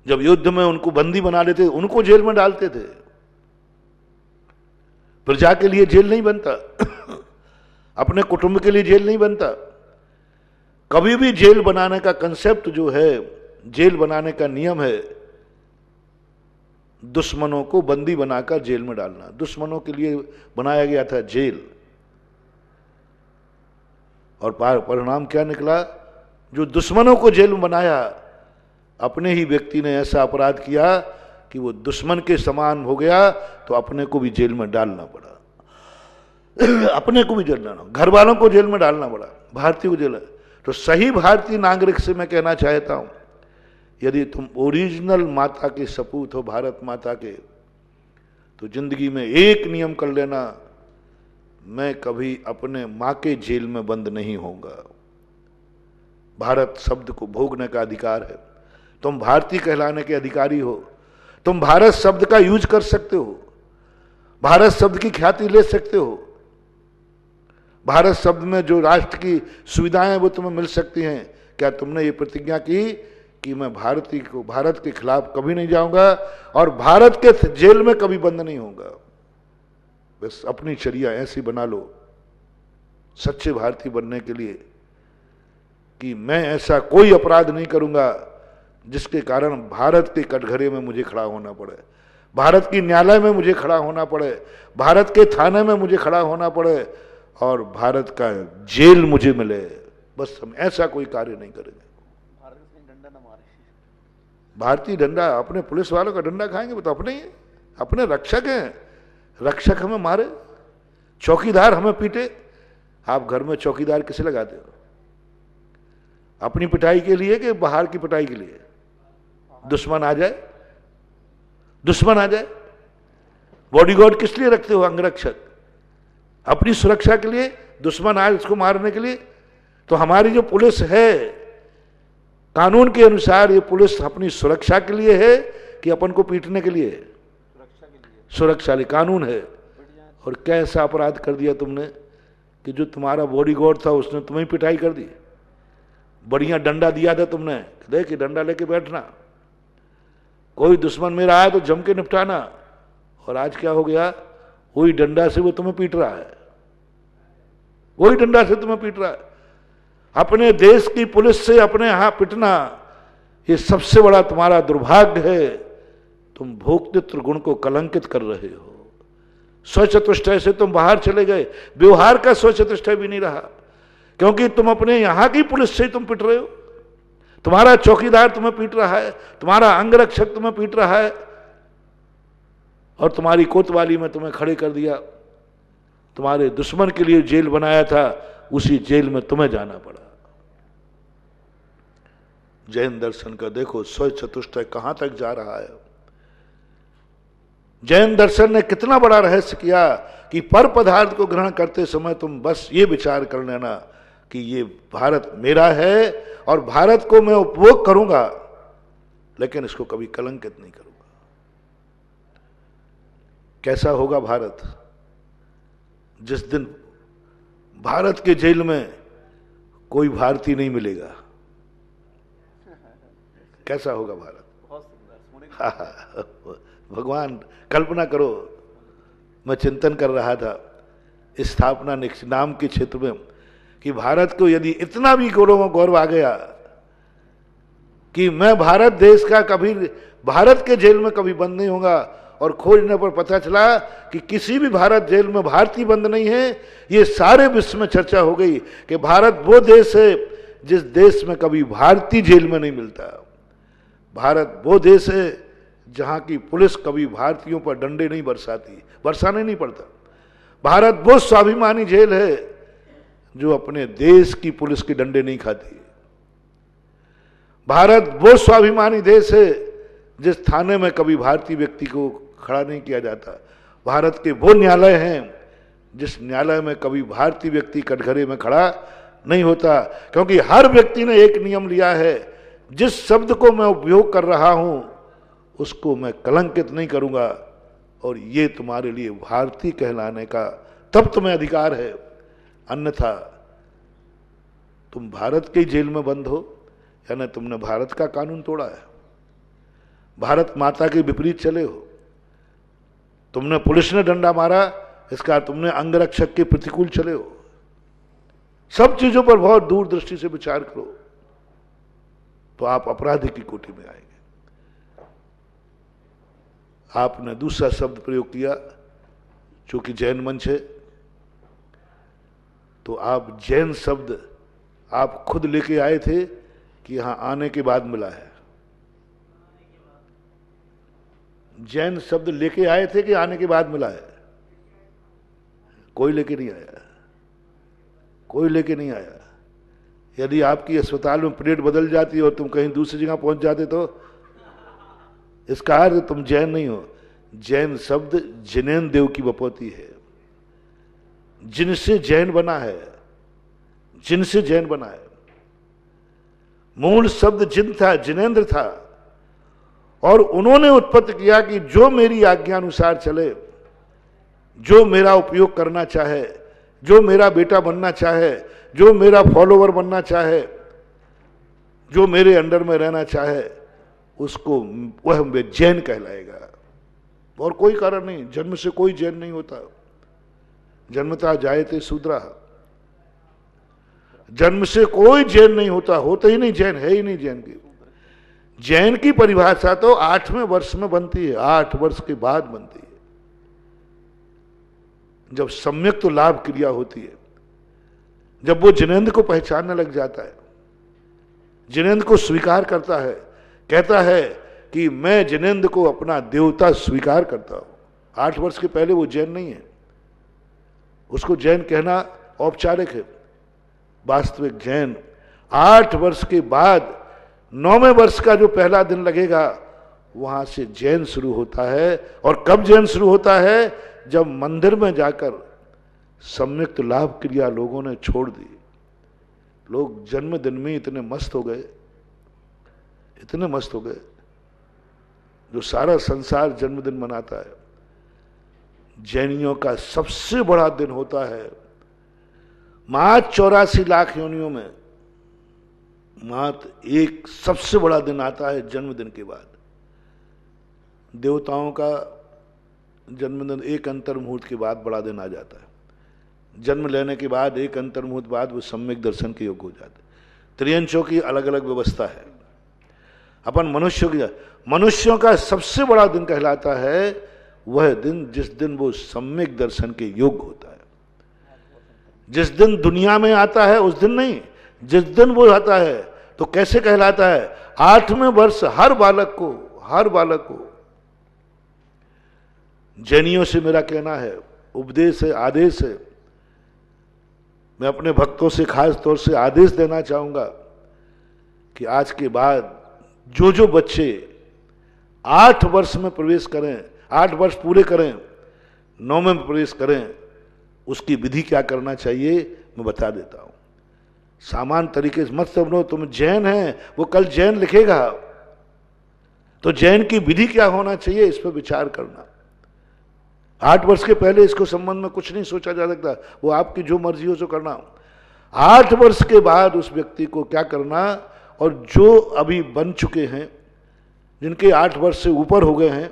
जब युद्ध में उनको बंदी बना लेते, उनको जेल में डालते थे। प्रजा के लिए जेल नहीं बनता, अपने कुटुंब के लिए जेल नहीं बनता। कभी भी जेल बनाने का कंसेप्ट जो है, जेल बनाने का नियम है, दुश्मनों को बंदी बनाकर जेल में डालना। दुश्मनों के लिए बनाया गया था जेल, और परिणाम क्या निकला? जो दुश्मनों को जेल में बनाया, अपने ही व्यक्ति ने ऐसा अपराध किया कि वो दुश्मन के समान हो गया, तो अपने को भी जेल में डालना पड़ा। अपने को भी जेल डालना, घर वालों को जेल में डालना पड़ा, भारतीय को जेल। तो सही भारतीय नागरिक से मैं कहना चाहता हूं, यदि तुम ओरिजिनल माता के सपूत हो, भारत माता के, तो जिंदगी में एक नियम कर लेना, मैं कभी अपने मां के जेल में बंद नहीं होऊंगा। भारत शब्द को भोगने का अधिकार है, तुम भारतीय कहलाने के अधिकारी हो, तुम भारत शब्द का यूज कर सकते हो, भारत शब्द की ख्याति ले सकते हो, भारत शब्द में जो राष्ट्र की सुविधाएं वो तुम्हें मिल सकती हैं। क्या तुमने ये प्रतिज्ञा की कि मैं भारत के खिलाफ कभी नहीं जाऊंगा और भारत के जेल में कभी बंद नहीं होऊंगा? बस अपनी चर्या ऐसी बना लो सच्चे भारतीय बनने के लिए कि मैं ऐसा कोई अपराध नहीं करूंगा जिसके कारण भारत के कटघरे में मुझे खड़ा होना पड़े, भारत की न्यायालय में मुझे खड़ा होना पड़े, भारत के थाने में मुझे खड़ा होना पड़े और भारत का जेल मुझे मिले। बस हम ऐसा कोई कार्य नहीं करेंगे। भारतीय डंडा, अपने पुलिस वालों का डंडा खाएंगे? वो तो अपने ही है, अपने रक्षक हैं। रक्षक हमें मारे, चौकीदार हमें पीटे। आप घर में चौकीदार किसे लगाते हो? अपनी पिटाई के लिए कि बाहर की पिटाई के लिए? दुश्मन आ जाए, दुश्मन आ जाए। बॉडीगार्ड किस लिए रखते हो? अंगरक्षक अपनी सुरक्षा के लिए, दुश्मन आए उसको मारने के लिए। तो हमारी जो पुलिस है, कानून के अनुसार ये पुलिस अपनी सुरक्षा के लिए है कि अपन को पीटने के लिए? सुरक्षा के लिए कानून है। और कैसा अपराध कर दिया तुमने कि जो तुम्हारा बॉडीगार्ड था उसने तुम्हें पिटाई कर दी। बढ़िया डंडा दिया था तुमने, देख डंडा लेके बैठना, कोई दुश्मन मेरा आया तो जम के निपटाना। और आज क्या हो गया? वही डंडा से वो तुम्हें पीट रहा है, वही डंडा से तुम्हें पीट रहा है। अपने देश की पुलिस से अपने यहां पिटना, ये सबसे बड़ा तुम्हारा दुर्भाग्य है। तुम भोक्तृत्व गुण को कलंकित कर रहे हो। स्वचतुष्टय से तुम बाहर चले गए, व्यवहार का स्वचतुष्टय भी नहीं रहा, क्योंकि तुम अपने यहां की पुलिस से तुम पिट रहे हो। तुम्हारा चौकीदार तुम्हें पीट रहा है, तुम्हारा अंगरक्षक तुम्हें पीट रहा है, और तुम्हारी कोतवाली में तुम्हें खड़े कर दिया। तुम्हारे दुश्मन के लिए जेल बनाया था, उसी जेल में तुम्हें जाना पड़ा। जैन दर्शन का देखो स्वचतुष्टय कहां तक जा रहा है। जैन दर्शन ने कितना बड़ा रहस्य किया कि पर पदार्थ को ग्रहण करते समय तुम बस ये विचार कर लेना कि ये भारत मेरा है और भारत को मैं उपभोग करूंगा, लेकिन इसको कभी कलंकित नहीं करूंगा। कैसा होगा भारत जिस दिन भारत के जेल में कोई भारतीय नहीं मिलेगा? कैसा होगा भारत? भगवान, कल्पना करो, मैं चिंतन कर रहा था स्थापना नाम के क्षेत्र में कि भारत को यदि इतना भी गौरव आ गया कि मैं भारत देश का कभी भारत के जेल में कभी बंद नहीं होगा, और खोजने पर पता चला कि किसी भी भारत जेल में भारतीय बंद नहीं है, ये सारे विश्व में चर्चा हो गई कि भारत वो देश है जिस देश में कभी भारतीय जेल में नहीं मिलता। भारत वो देश है जहां की पुलिस कभी भारतीयों पर डंडे नहीं बरसाती, बरसाने नहीं पड़ता। भारत वो स्वाभिमानी जेल है जो अपने देश की पुलिस के डंडे नहीं खाती। भारत वो स्वाभिमानी देश है जिस थाने में कभी भारतीय व्यक्ति को खड़ा नहीं किया जाता। भारत के वो न्यायालय हैं जिस न्यायालय में कभी भारतीय व्यक्ति कटघरे में खड़ा नहीं होता, क्योंकि हर व्यक्ति ने एक नियम लिया है, जिस शब्द को मैं उपयोग कर रहा हूं उसको मैं कलंकित नहीं करूंगा, और ये तुम्हारे लिए भारतीय कहलाने का तब तुम्हें अधिकार है, अन्यथा तुम भारत के जेल में बंद हो, यानी तुमने भारत का कानून तोड़ा है, भारत माता के विपरीत चले हो, तुमने पुलिस ने डंडा मारा इसका तुमने अंगरक्षक के प्रतिकूल चले हो। सब चीजों पर बहुत दूरदृष्टि से विचार करो तो आप अपराधी की कोटि में आएंगे। आपने दूसरा शब्द प्रयोग किया, चूंकि जैन मंच है तो आप जैन शब्द आप खुद लेके आए थे कि यहां आने के बाद मिला है? जैन शब्द लेके आए थे कि आने के बाद मिला है? कोई लेके नहीं आया, कोई लेके नहीं आया। यदि आपकी अस्पताल में प्लेट बदल जाती और तुम कहीं दूसरी जगह पहुंच जाते तो इसका अर्थ तुम जैन नहीं हो। जैन शब्द जिनेन्द्र देव की बपौती है, जिनसे जैन बना है, जिनसे जैन बना है। मूल शब्द जिन था, जिनेन्द्र था, और उन्होंने उत्पत्ति किया कि जो मेरी आज्ञा अनुसार चले, जो मेरा उपयोग करना चाहे, जो मेरा बेटा बनना चाहे, जो मेरा फॉलोवर बनना चाहे, जो मेरे अंडर में रहना चाहे, उसको वह जैन कहलाएगा। और कोई कारण नहीं, जन्म से कोई जैन नहीं होता। जन्मता जायते शूद्रा, जन्म से कोई जैन नहीं होता, होता ही नहीं जैन, है ही नहीं जैन की। जैन की परिभाषा तो 8वें वर्ष में बनती है, 8 वर्ष के बाद बनती है, जब सम्यक तो लाभ क्रिया होती है, जब वो जिनेन्द्र को पहचानने लग जाता है, जिनेन्द्र को स्वीकार करता है, कहता है कि मैं जिनेन्द्र को अपना देवता स्वीकार करता हूं। 8 वर्ष के पहले वो जैन नहीं है, उसको जैन कहना औपचारिक है। वास्तविक जैन 8 वर्ष के बाद 9वें वर्ष का जो पहला दिन लगेगा वहां से जैन शुरू होता है। और कब जैन शुरू होता है? जब मंदिर में जाकर सम्यक्त लाभ क्रिया लोगों ने छोड़ दी। लोग जन्मदिन में इतने मस्त हो गए, इतने मस्त हो गए, जो सारा संसार जन्मदिन मनाता है। जैनियों का सबसे बड़ा दिन होता है मात्र 84 लाख योनियों में मात्र एक सबसे बड़ा दिन आता है जन्मदिन के बाद। देवताओं का जन्मदिन एक अंतर मुहूर्त के बाद बड़ा दिन आ जाता है। जन्म लेने के बाद एक अंतर मुहूर्त बाद वो सम्यक दर्शन के योग्य हो जाते। त्रियंशों की अलग अलग व्यवस्था है। अपन मनुष्यों का सबसे बड़ा दिन कहलाता है वह दिन जिस दिन वो सम्यक दर्शन के योग्य होता है। जिस दिन दुनिया में आता है उस दिन नहीं, जिस दिन वो आता है तो कैसे कहलाता है? 8वें वर्ष हर बालक को जैनियों से मेरा कहना है, उपदेश है, आदेश है, मैं अपने भक्तों से खास तौर से आदेश देना चाहूंगा कि आज के बाद जो बच्चे 8 वर्ष में प्रवेश करें, 8 वर्ष पूरे करें, 9वें में प्रवेश करें, उसकी विधि क्या करना चाहिए मैं बता देता हूं। सामान्य तरीके से मत समझो तुम जैन हैं, वो कल जैन लिखेगा, तो जैन की विधि क्या होना चाहिए, इस पर विचार करना। 8 वर्ष के पहले इसको संबंध में कुछ नहीं सोचा जा सकता, वो आपकी जो मर्जी हो सो करना। 8 वर्ष के बाद उस व्यक्ति को क्या करना, और जो अभी बन चुके हैं, जिनके 8 वर्ष से ऊपर हो गए हैं,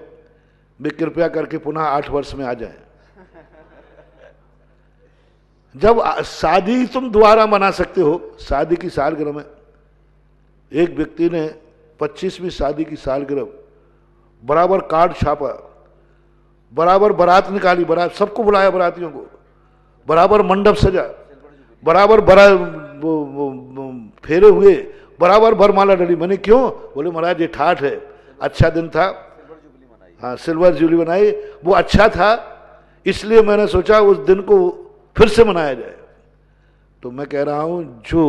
वे कृपया करके पुनः 8 वर्ष में आ जाएं। जब शादी तुम दोबारा मना सकते हो, शादी की सालगिरह में एक व्यक्ति ने 25वीं शादी की सालगिरह बराबर कार्ड छापा, बराबर बारात निकाली, बारात सबको बुलाया, बारातियों को, बराबर मंडप सजा, बराबर फेरे हुए, बराबर बरमाला डली। मैंने क्यों? बोले महाराज ये ठाठ है, अच्छा दिन था, हाँ सिल्वर जुबली बनाई, वो अच्छा था, इसलिए मैंने सोचा उस दिन को फिर से मनाया जाए। तो मैं कह रहा हूं जो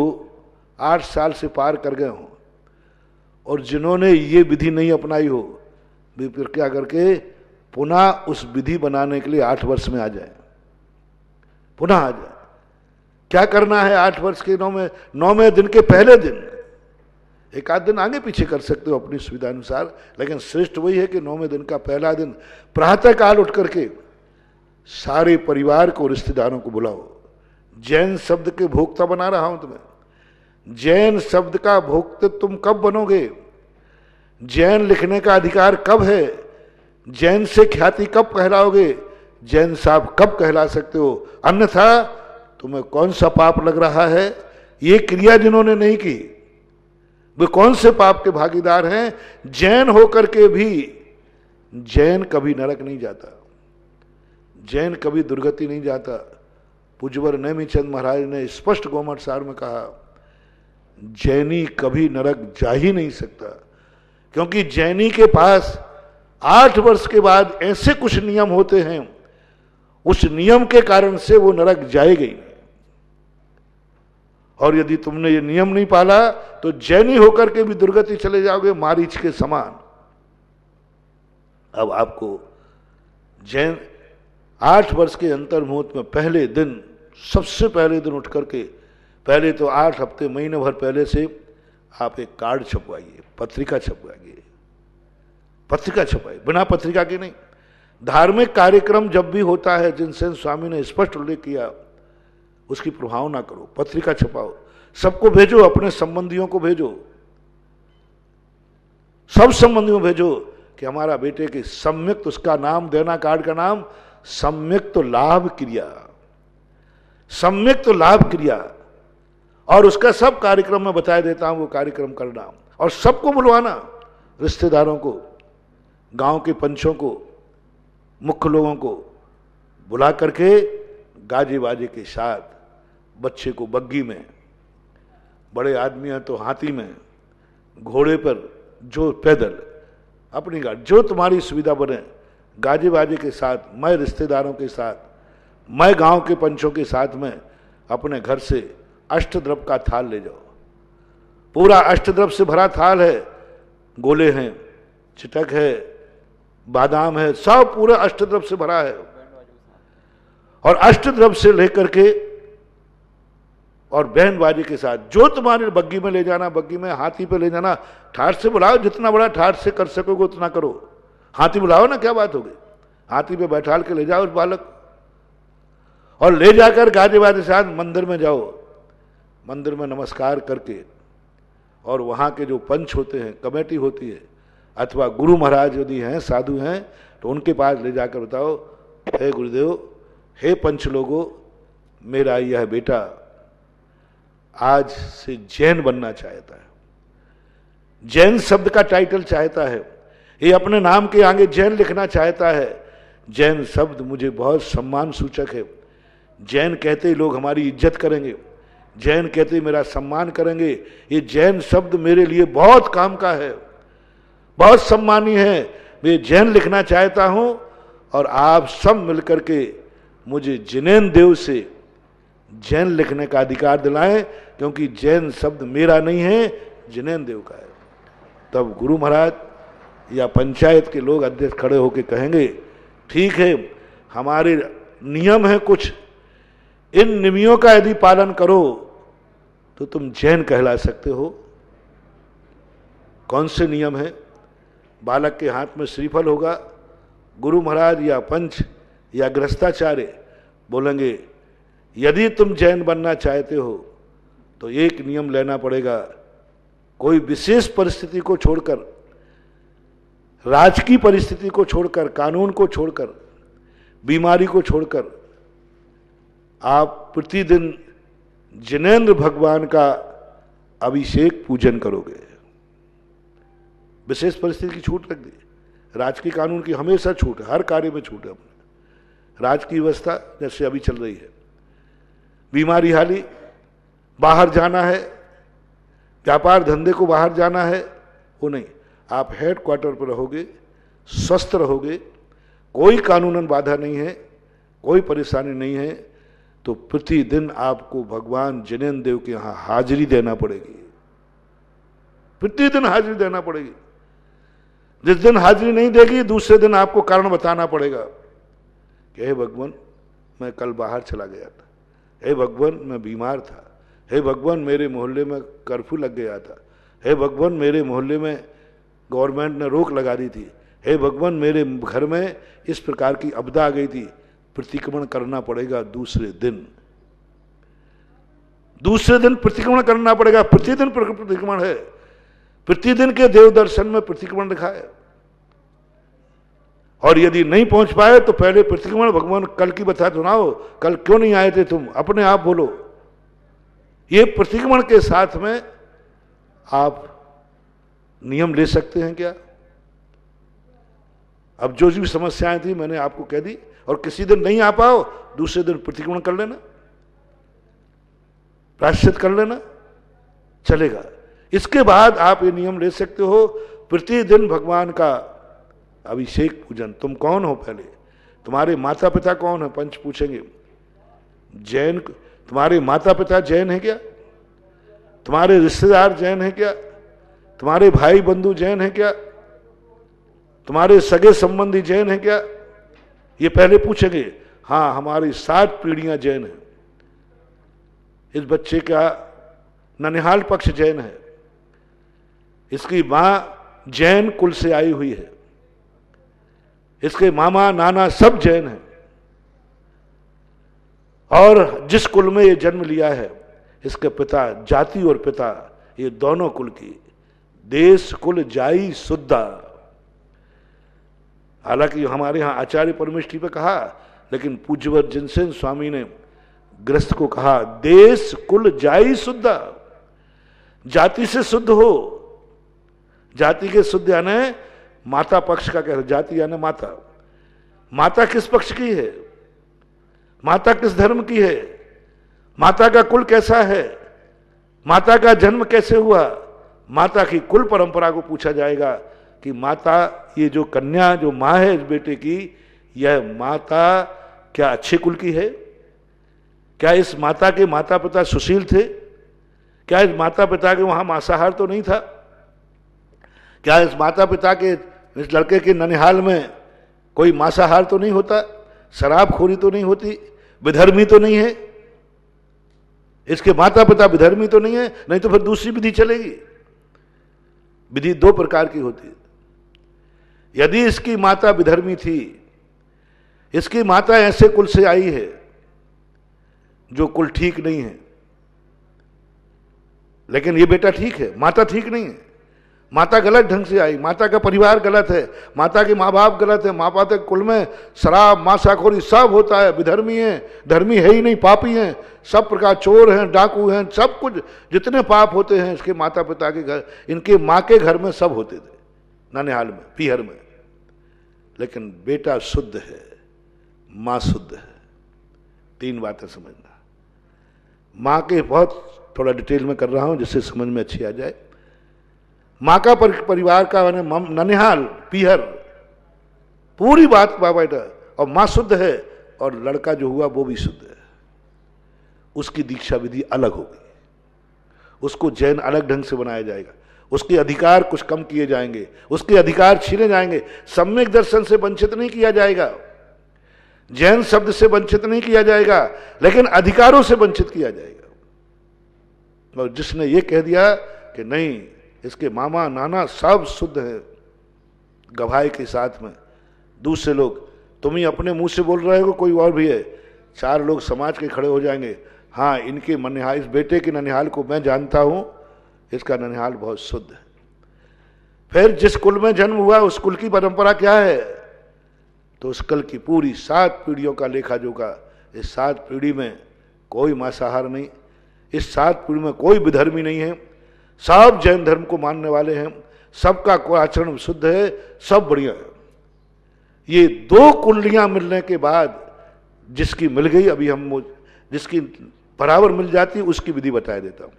8 साल से पार कर गए हों और जिन्होंने ये विधि नहीं अपनाई हो, वे फिर क्या करके पुनः उस विधि बनाने के लिए 8 वर्ष में आ जाए, पुनः आ जाए। क्या करना है 8 वर्ष के 9वें दिन के पहले दिन, एक आध दिन आगे पीछे कर सकते हो अपनी सुविधा अनुसार, लेकिन श्रेष्ठ वही है कि 9वें दिन का पहला दिन प्रातः काल उठ करके सारे परिवार को, रिश्तेदारों को बुलाओ। जैन शब्द के भोक्ता बना रहा हूं तुम्हें। जैन शब्द का भोक्ता तुम कब बनोगे? जैन लिखने का अधिकार कब है? जैन से ख्याति कब कहलाओगे? जैन साहब कब कहला सकते हो? अन्यथा तुम्हें कौन सा पाप लग रहा है? ये क्रिया जिन्होंने नहीं की वे कौन से पाप के भागीदार हैं? जैन होकर के भी जैन कभी नरक नहीं जाता, जैन कभी दुर्गति नहीं जाता। पूज्यवर नेमीचंद महाराज ने स्पष्ट गोमठ सार में कहा, जैनी कभी नरक जा ही नहीं सकता, क्योंकि जैनी के पास 8 वर्ष के बाद ऐसे कुछ नियम होते हैं, उस नियम के कारण से वो नरक जाएगा ही नहीं। और यदि तुमने ये नियम नहीं पाला तो जैनी होकर के भी दुर्गति चले जाओगे, मारीच के समान। अब आपको जैन 8 वर्ष के अंतर्मुहूर्त में पहले दिन, सबसे पहले दिन उठ करके, पहले तो 8 हफ्ते महीने भर पहले से आप एक कार्ड छपवाइए, पत्रिका छपवाइए, पत्रिका छपवाइए, बिना पत्रिका के नहीं। धार्मिक कार्यक्रम जब भी होता है, जिनसे स्वामी ने स्पष्ट उल्लेख किया, उसकी प्रभाव ना करो, पत्रिका छपाओ, सबको भेजो, अपने संबंधियों को भेजो, सब संबंधियों को भेजो कि हमारा बेटे के सम्यक्त, उसका नाम देना कार्ड का नाम सम्यक्त लाभ क्रिया, सम्यक्त लाभ क्रिया, और उसका सब कार्यक्रम में बताया देता हूं, वो कार्यक्रम करना और सबको बुलवाना, रिश्तेदारों को, गांव के पंचों को, मुख्य लोगों को बुला करके गाजे बाजे के साथ, बच्चे को बग्गी में, बड़े आदमी हैं तो हाथी में, घोड़े पर, जो पैदल, अपनी गाड़ी, जो तुम्हारी सुविधा बने, गाजे बाजे के साथ, मैं रिश्तेदारों के साथ, मैं गांव के पंचों के साथ में अपने घर से अष्टद्रव्य का थाल ले जाओ। पूरा अष्टद्रव्य से भरा थाल है, गोले हैं, चिटक है, बादाम है, सब पूरा अष्टद्रव्य से भरा है। और अष्टद्रव्य से लेकर के और बहन बाजी के साथ, जो तुम्हारे बग्गी में ले जाना, बग्गी में, हाथी पे ले जाना, ठाठ से बुलाओ, जितना बड़ा ठाठ से कर सकोगे उतना करो। हाथी बुलाओ ना, क्या बात हो गई, हाथी पे बैठाल के ले जाओ उस बालक, और ले जाकर गाजे बाजे के साथ मंदिर में जाओ। मंदिर में नमस्कार करके, और वहाँ के जो पंच होते हैं, कमेटी होती है, अथवा गुरु महाराज यदि हैं, साधु हैं, तो उनके पास ले जाकर बताओ, हे गुरुदेव, हे पंच लोगों, मेरा यह बेटा आज से जैन बनना चाहता है, जैन शब्द का टाइटल चाहता है, ये अपने नाम के आगे जैन लिखना चाहता है। जैन शब्द मुझे बहुत सम्मान सूचक है, जैन कहते ही लोग हमारी इज्जत करेंगे, जैन कहते ही मेरा सम्मान करेंगे, ये जैन शब्द मेरे लिए बहुत काम का है, बहुत सम्मानीय है, मैं जैन लिखना चाहता हूं, और आप सब मिलकर के मुझे जिनेन देव से जैन लिखने का अधिकार दिलाएं, क्योंकि जैन शब्द मेरा नहीं है, जिनेन देव का है। तब गुरु महाराज या पंचायत के लोग, अध्यक्ष खड़े होकर कहेंगे, ठीक है, हमारे नियम है कुछ, इन नियमों का यदि पालन करो तो तुम जैन कहला सकते हो। कौन से नियम है? बालक के हाथ में श्रीफल होगा, गुरु महाराज या पंच या गृहस्थाचार्य बोलेंगे यदि तुम जैन बनना चाहते हो तो एक नियम लेना पड़ेगा, कोई विशेष परिस्थिति को छोड़कर, राजकीय परिस्थिति को छोड़कर, कानून को छोड़कर, बीमारी को छोड़कर आप प्रतिदिन जिनेंद्र भगवान का अभिषेक पूजन करोगे। विशेष परिस्थिति की छूट रख दी, राजकीय कानून की हमेशा छूट है, हर कार्य में छूट है। हमने राजकीय व्यवस्था जैसे अभी चल रही है, बीमारी हाली, बाहर जाना है, व्यापार धंधे को बाहर जाना है, वो नहीं, आप हेड क्वार्टर पर रहोगे, स्वस्थ रहोगे, कोई कानूनन बाधा नहीं है, कोई परेशानी नहीं है, तो प्रतिदिन आपको भगवान जिनेंद्र देव के यहां हाजिरी देना पड़ेगी, प्रतिदिन हाजिरी देना पड़ेगी। जिस दिन हाजिरी नहीं देगी दूसरे दिन आपको कारण बताना पड़ेगा कि हे भगवान मैं कल बाहर चला गया था, हे भगवान मैं बीमार था, हे भगवान मेरे मोहल्ले में कर्फ्यू लग गया था, हे भगवान मेरे मोहल्ले में गवर्नमेंट ने रोक लगा दी थी, हे भगवान मेरे घर में इस प्रकार की आपदा आ गई थी। प्रतिक्रमण करना पड़ेगा दूसरे दिन प्रतिक्रमण करना पड़ेगा। प्रतिदिन प्रतिक्रमण है, प्रतिदिन के देव दर्शन में प्रतिक्रमण लिखा है। और यदि नहीं पहुंच पाए तो पहले प्रतिक्रमण भगवान कल की बता सुनाओ, कल क्यों नहीं आए थे तुम, अपने आप बोलो। ये प्रतिक्रमण के साथ में आप नियम ले सकते हैं क्या? अब जो भी समस्याएं थी मैंने आपको कह दी, और किसी दिन नहीं आ पाओ दूसरे दिन प्रतिक्रमण कर लेना, प्रायश्चित कर लेना, चलेगा। इसके बाद आप ये नियम ले सकते हो, प्रतिदिन भगवान का अभिषेक पूजन। तुम कौन हो, पहले तुम्हारे माता पिता कौन है, पंच पूछेंगे। जैन, तुम्हारे माता पिता जैन है क्या? तुम्हारे रिश्तेदार जैन है क्या? तुम्हारे भाई बंधु जैन है क्या? तुम्हारे सगे संबंधी जैन है क्या? ये पहले पूछेंगे। हाँ, हमारी 7 पीढ़ियां जैन हैं। इस बच्चे का ननिहाल पक्ष जैन है, इसकी मां जैन कुल से आई हुई है, इसके मामा नाना सब जैन हैं, और जिस कुल में ये जन्म लिया है इसके पिता, जाति और पिता ये दोनों कुल की, देश कुल जाई शुद्धा। हालांकि हमारे यहां आचार्य परमेष्ठी पे कहा, लेकिन पूज्यवर जिनसेन स्वामी ने गृहस्थ को कहा देश कुल जाई शुद्धा, जाति से शुद्ध हो। जाति के शुद्ध यानी माता पक्ष का कह, जाति यानी माता। माता किस पक्ष की है, माता किस धर्म की है, माता का कुल कैसा है, माता का जन्म कैसे हुआ, माता की कुल परंपरा को पूछा जाएगा कि माता, ये जो कन्या, जो मां है इस बेटे की, यह माता क्या अच्छे कुल की है? क्या इस माता के माता पिता सुशील थे? क्या इस माता पिता के वहां मांसाहार तो नहीं था? क्या इस माता पिता के, इस लड़के के ननिहाल में कोई मांसाहार तो नहीं होता? शराबखोरी तो नहीं होती? विधर्मी तो नहीं है? इसके माता पिता विधर्मी तो नहीं है? नहीं तो फिर दूसरी विधि चलेगी। विधि 2 प्रकार की होती है। यदि इसकी माता विधर्मी थी, इसकी माता ऐसे कुल से आई है जो कुल ठीक नहीं है, लेकिन ये बेटा ठीक है, माता ठीक नहीं है, माता गलत ढंग से आई, माता का परिवार गलत है, माता के माँ बाप गलत है, माँ बाप के कुल में शराब मांसाखोरी सब होता है, विधर्मी है, धर्मी है ही नहीं, पापी हैं, सब प्रकार चोर हैं, डाकू हैं, सब कुछ जितने पाप होते हैं इसके माता पिता के घर, इनके माँ के घर में सब होते थे, ननिहाल में, पीहर में। लेकिन बेटा शुद्ध है, माँ शुद्ध है। 3 बातें समझना। माँ के बहुत थोड़ा डिटेल में कर रहा हूं जिससे समझ में अच्छी आ जाए। माँ का परिवार का ननिहाल, पीहर, पूरी बात बेटा, और माँ शुद्ध है, और लड़का जो हुआ वो भी शुद्ध है। उसकी दीक्षा विधि अलग होगी, उसको जैन अलग ढंग से बनाया जाएगा, उसके अधिकार कुछ कम किए जाएंगे, उसके अधिकार छीने जाएंगे। सम्यक दर्शन से वंचित नहीं किया जाएगा, जैन शब्द से वंचित नहीं किया जाएगा, लेकिन अधिकारों से वंचित किया जाएगा। और जिसने ये कह दिया कि नहीं, इसके मामा नाना सब शुद्ध है, गवाही के साथ में दूसरे लोग, तुम ही अपने मुंह से बोल रहे हो कोई और भी है, 4 लोग समाज के खड़े हो जाएंगे, हाँ इनके ननिहाल, इस बेटे के ननिहाल को मैं जानता हूं, इसका ननिहाल बहुत शुद्ध है। फिर जिस कुल में जन्म हुआ उस कुल की परंपरा क्या है, तो उस कुल की पूरी 7 पीढ़ियों का लेखा जोखा, इस 7 पीढ़ी में कोई मांसाहार नहीं, इस 7 पीढ़ी में कोई विधर्मी नहीं है, सब जैन धर्म को मानने वाले हैं, सबका आचरण शुद्ध है, सब बढ़िया है। ये 2 कुंडलियां मिलने के बाद जिसकी मिल गई, अभी हम जिसकी बराबर मिल जाती उसकी विधि बता देता हूं।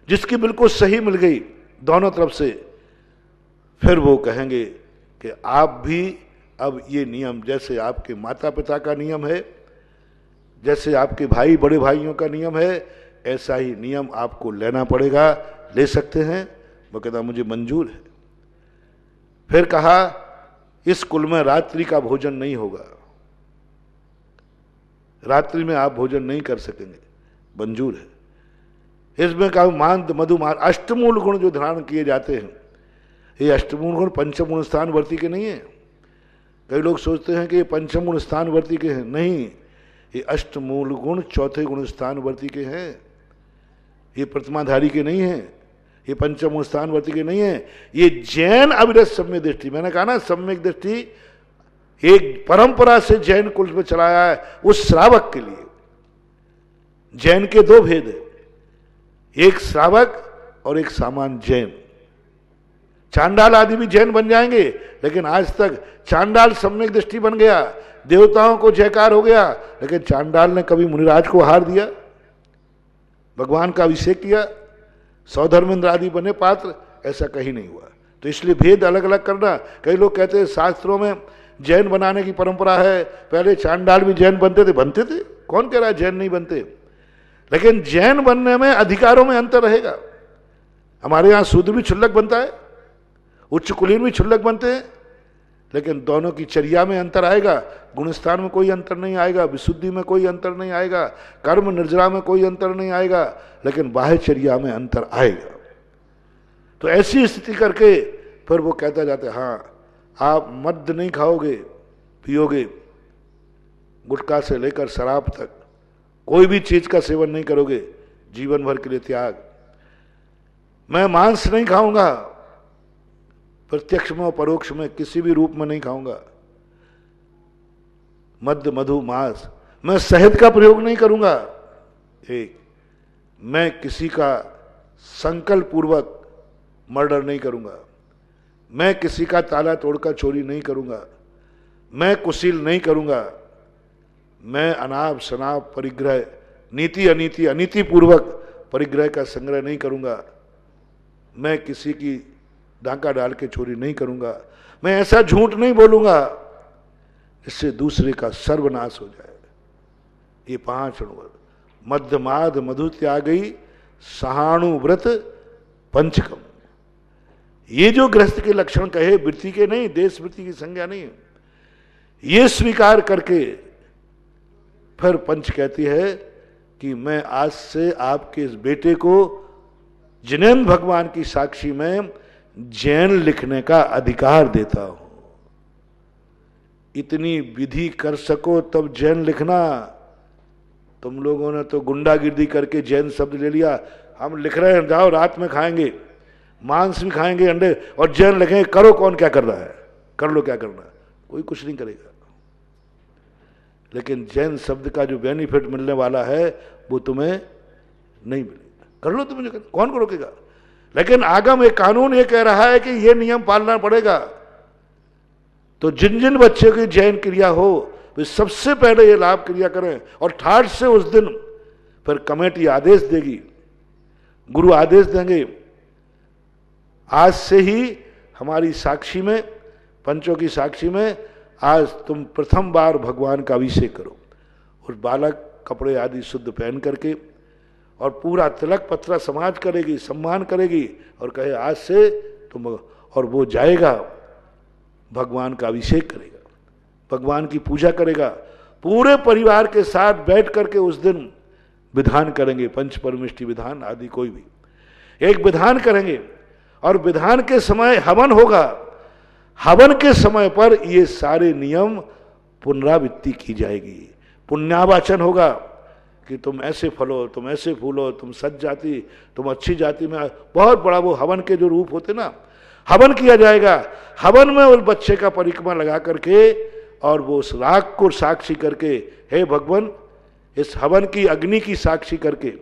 जिसकी बिल्कुल सही मिल गई दोनों तरफ से, फिर वो कहेंगे कि आप भी अब ये नियम, जैसे आपके माता पिता का नियम है, जैसे आपके भाई बड़े भाइयों का नियम है, ऐसा ही नियम आपको लेना पड़ेगा, ले सकते हैं। वो कहता मुझे मंजूर है। फिर कहा इस कुल में रात्रि का भोजन नहीं होगा, रात्रि में आप भोजन नहीं कर सकेंगे, मंजूर है। इसमें कहा मांद मधुमार, अष्टमूल गुण जो धारण किए जाते हैं, ये अष्टमूल गुण पंचमूल स्थान वर्ती के नहीं है। कई लोग सोचते हैं कि ये पंचमूल स्थान वर्ती के हैं, नहीं, ये अष्टमूल गुण चौथे गुण स्थान वर्ती के हैं, ये प्रतिमाधारी के नहीं है, ये पंचमूल स्थान वर्ती के नहीं है। ये जैन अविरत सम्यक दृष्टि, मैंने कहा ना सम्यक दृष्टि एक परंपरा से जैन कुल में चलाया है, उस श्रावक के लिए। जैन के 2 भेद है, एक श्रावक और एक सामान्य जैन। चांडाल आदि भी जैन बन जाएंगे, लेकिन आज तक चांडाल सम्यक दृष्टि बन गया, देवताओं को जयकार हो गया, लेकिन चांडाल ने कभी मुनिराज को हार दिया, भगवान का अभिषेक किया, सौधर्मेंद्र आदि बने पात्र, ऐसा कहीं नहीं हुआ। तो इसलिए भेद अलग अलग करना। कई लोग कहते हैं शास्त्रों में जैन बनाने की परंपरा है, पहले चांडाल भी जैन बनते थे, कौन कह रहा है जैन नहीं बनते, लेकिन जैन बनने में अधिकारों में अंतर रहेगा। हमारे यहां शूद्र भी क्षुल्लक बनता है, उच्च कुलीन भी क्षुल्लक बनते हैं, लेकिन दोनों की चर्या में अंतर आएगा, गुणस्थान में कोई अंतर नहीं आएगा, विशुद्धि में कोई अंतर नहीं आएगा, कर्म निर्जरा में कोई अंतर नहीं आएगा, लेकिन बाह्य चर्या में अंतर आएगा। तो ऐसी स्थिति करके फिर वो कहता जाता है हाँ आप मद्य नहीं खाओगे पियोगे, गुटखा से लेकर शराब तक कोई भी चीज का सेवन नहीं करोगे, जीवन भर के लिए त्याग। मैं मांस नहीं खाऊंगा, प्रत्यक्ष में और परोक्ष में किसी भी रूप में नहीं खाऊंगा, मद्य मधु मांस। मैं शहद का प्रयोग नहीं करूंगा, एक मैं किसी का संकल्प पूर्वक मर्डर नहीं करूंगा, मैं किसी का ताला तोड़कर चोरी नहीं करूंगा, मैं कुशील नहीं करूंगा, मैं अनाप शनाप परिग्रह नीति अनीति अनीति पूर्वक परिग्रह का संग्रह नहीं करूंगा, मैं किसी की डांका डाल के चोरी नहीं करूंगा, मैं ऐसा झूठ नहीं बोलूंगा इससे दूसरे का सर्वनाश हो जाए। ये 5 अणु मध्यमाद मधु त्यागी सहाणु व्रत पंचकम, ये जो गृहस्थ के लक्षण कहे वृत्ति के नहीं, देश वृत्ति की संज्ञा नहीं, ये स्वीकार करके फिर पंच कहती है कि मैं आज से आपके इस बेटे को जिनेन्द्र भगवान की साक्षी में जैन लिखने का अधिकार देता हूं। इतनी विधि कर सको तब जैन लिखना। तुम लोगों ने तो गुंडागिर्दी करके जैन शब्द ले लिया, हम लिख रहे हैं जाओ रात में खाएंगे मांस भी खाएंगे अंडे, और जैन लिखेंगे करो कौन क्या कर रहा है, कर लो क्या करना, कोई कुछ नहीं करेगा। लेकिन जैन शब्द का जो बेनिफिट मिलने वाला है वो तुम्हें नहीं मिलेगा, कर लो तुम्हें, कौन को रोकेगा। लेकिन आगम एक कानून ये कह रहा है कि ये नियम पालना पड़ेगा। तो जिन जिन बच्चे की जैन क्रिया हो वे सबसे पहले ये लाभ क्रिया करें, और ठाठ से उस दिन फिर कमेटी आदेश देगी, गुरु आदेश देंगे, आज से ही हमारी साक्षी में, पंचों की साक्षी में आज तुम प्रथम बार भगवान का अभिषेक करो। उस बालक कपड़े आदि शुद्ध पहन करके और पूरा तिलक पत्रा समाज करेगी, सम्मान करेगी और कहे आज से तुम, और वो जाएगा भगवान का अभिषेक करेगा, भगवान की पूजा करेगा, पूरे परिवार के साथ बैठ करके उस दिन विधान करेंगे, पंच परमिष्टि विधान आदि कोई भी एक विधान करेंगे। और विधान के समय हवन होगा। हवन के समय पर ये सारे नियम पुनरावृत्ति की जाएगी। पुण्यावाचन होगा कि तुम ऐसे फलो, तुम ऐसे फूलो, तुम सज जाति, तुम अच्छी जाति में। बहुत बड़ा वो हवन के जो रूप होते ना, हवन किया जाएगा। हवन में उस बच्चे का परिक्रमा लगा करके और वो उस राग को साक्षी करके, हे भगवान, इस हवन की अग्नि की साक्षी करके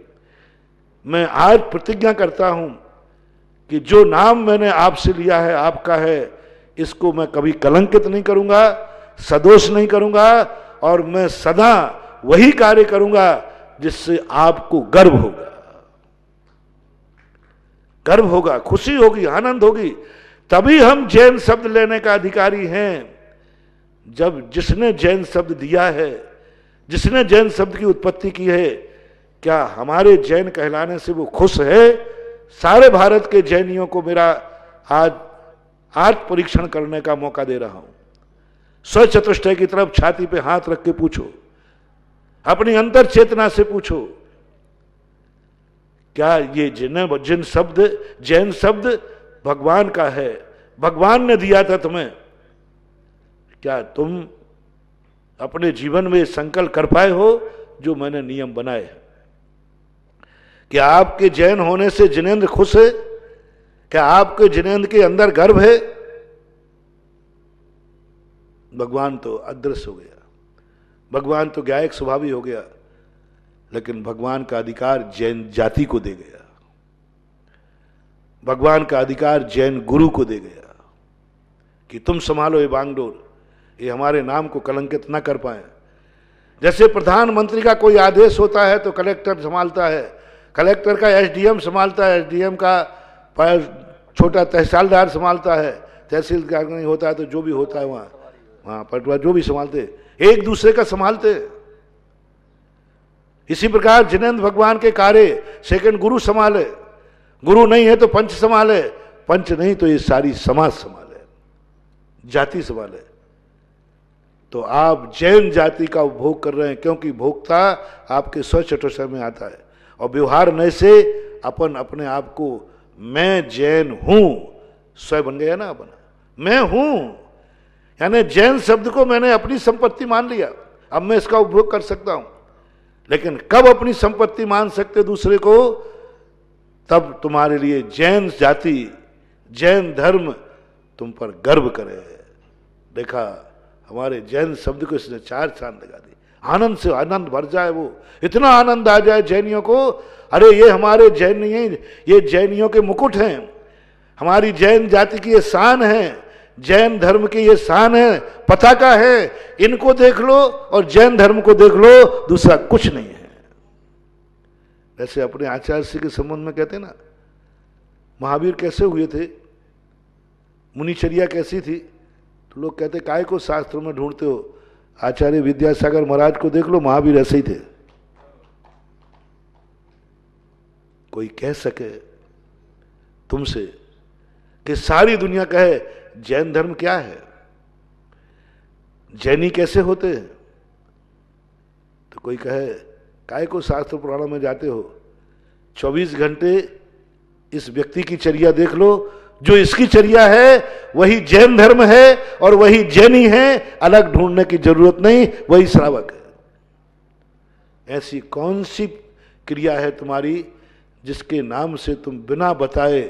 मैं आज प्रतिज्ञा करता हूं कि जो नाम मैंने आपसे लिया है, आपका है, इसको मैं कभी कलंकित नहीं करूंगा, सदोष नहीं करूंगा, और मैं सदा वही कार्य करूंगा जिससे आपको गर्व होगा, गर्व होगा, खुशी होगी, आनंद होगी। तभी हम जैन शब्द लेने का अधिकारी हैं। जब जिसने जैन शब्द दिया है, जिसने जैन शब्द की उत्पत्ति की है, क्या हमारे जैन कहलाने से वो खुश है? सारे भारत के जैनियों को मेरा आज परीक्षण करने का मौका दे रहा हूं। स्वचतुष्टय की तरफ छाती पे हाथ रख के पूछो, अपनी अंतर चेतना से पूछो, क्या ये जिन शब्द, जैन शब्द भगवान का है, भगवान ने दिया था तुम्हें, क्या तुम अपने जीवन में संकल्प कर पाए हो जो मैंने नियम बनाए हैं? क्या आपके जैन होने से जिनेंद्र खुश है? क्या आपके जिनेंद्र के अंदर गर्व है? भगवान तो अदृश्य हो गया, भगवान तो गायक स्वभावी हो गया, लेकिन भगवान का अधिकार जैन जाति को दे गया, भगवान का अधिकार जैन गुरु को दे गया कि तुम संभालो ये बांगडोर, ये हमारे नाम को कलंकित न कर पाए। जैसे प्रधानमंत्री का कोई आदेश होता है तो कलेक्टर संभालता है, कलेक्टर का एसडीएम संभालता है, एसडीएम का छोटा तहसीलदार संभालता है, तहसीलदार नहीं होता है तो जो भी होता है वहां पटवा जो भी संभालते, एक दूसरे का संभालते। इसी प्रकार जिनेंद्र भगवान के कार्य सेकंड गुरु संभाले, गुरु नहीं है तो पंच संभाले, पंच नहीं तो ये सारी समाज संभाले, जाति संभाले। तो आप जैन जाति का उपभोग कर रहे हैं, क्योंकि भोक्ता आपके स्वचतुष्टय में आता है, और व्यवहार नए से अपन अपने आप को मैं जैन हूं स्वयं बन गया ना, अपना मैं हूं, यानी जैन शब्द को मैंने अपनी संपत्ति मान लिया, अब मैं इसका उपभोग कर सकता हूं। लेकिन कब अपनी संपत्ति मान सकते दूसरे को? तब तुम्हारे लिए जैन जाति, जैन धर्म तुम पर गर्व करे। देखा, हमारे जैन शब्द को इसने 4 चांद लगा दी, आनंद से आनंद भर जाए, वो इतना आनंद आ जाए जैनियों को, अरे ये हमारे जैन नहीं है, ये जैनियों के मुकुट हैं, हमारी जैन जाति की ये शान है, जैन धर्म की ये शान है, पताका है, इनको देख लो और जैन धर्म को देख लो, दूसरा कुछ नहीं है। वैसे अपने आचार्य श्री के संबंध में कहते ना, महावीर कैसे हुए थे, मुनिचर्या कैसी थी, तो लोग कहते काय को शास्त्रों में ढूंढते हो, आचार्य विद्यासागर महाराज को देख लो, महावीर ऐसे ही थे। कोई कह सके तुमसे कि सारी दुनिया कहे जैन धर्म क्या है, जैनी कैसे होते हैं, तो कोई कहे काय को शास्त्र पुराणों में जाते हो, 24 घंटे इस व्यक्ति की चर्या देख लो, जो इसकी चर्या है वही जैन धर्म है और वही जैनी है, अलग ढूंढने की जरूरत नहीं, वही श्रावक है। ऐसी कौन सी क्रिया है तुम्हारी जिसके नाम से तुम बिना बताए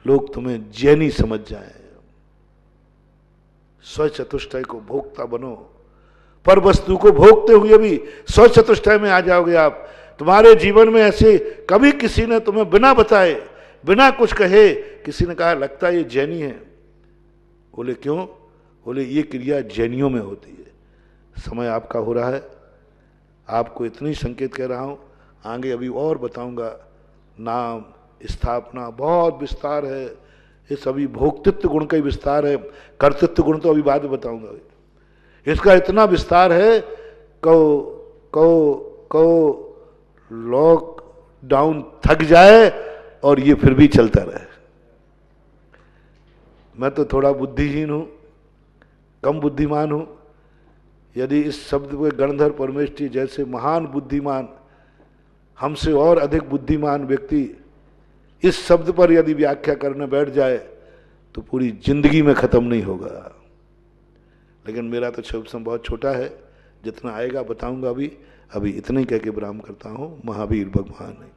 लोग तुम्हें जैनी समझ जाएं? स्वचतुष्टय को भोगता बनो, पर वस्तु को भोगते हुए भी स्वचतुष्टय में आ जाओगे आप। तुम्हारे जीवन में ऐसे कभी किसी ने तुम्हें बिना बताए, बिना कुछ कहे, किसी ने कहा लगता है ये जैनी है, बोले क्यों? बोले ये क्रिया जैनियों में होती है। समय आपका हो रहा है, आपको इतनी संकेत कह रहा हूं, आगे अभी और बताऊंगा। नाम स्थापना बहुत विस्तार है, ये सभी भोक्तृत्व गुण का ही विस्तार है, कर्तृत्व गुण तो अभी बाद में बताऊंगा। इसका इतना विस्तार है, कहो लॉकडाउन थक जाए और ये फिर भी चलता रहे। मैं तो थोड़ा बुद्धिहीन हूं, कम बुद्धिमान हूं। यदि इस शब्द को गणधर परमेष्ठी जैसे महान बुद्धिमान, हमसे और अधिक बुद्धिमान व्यक्ति इस शब्द पर यदि व्याख्या करने बैठ जाए तो पूरी जिंदगी में खत्म नहीं होगा। लेकिन मेरा तो शुभ समय बहुत छोटा है, जितना आएगा बताऊंगा। अभी इतना ही कह के विराम करता हूँ। महावीर भगवान है।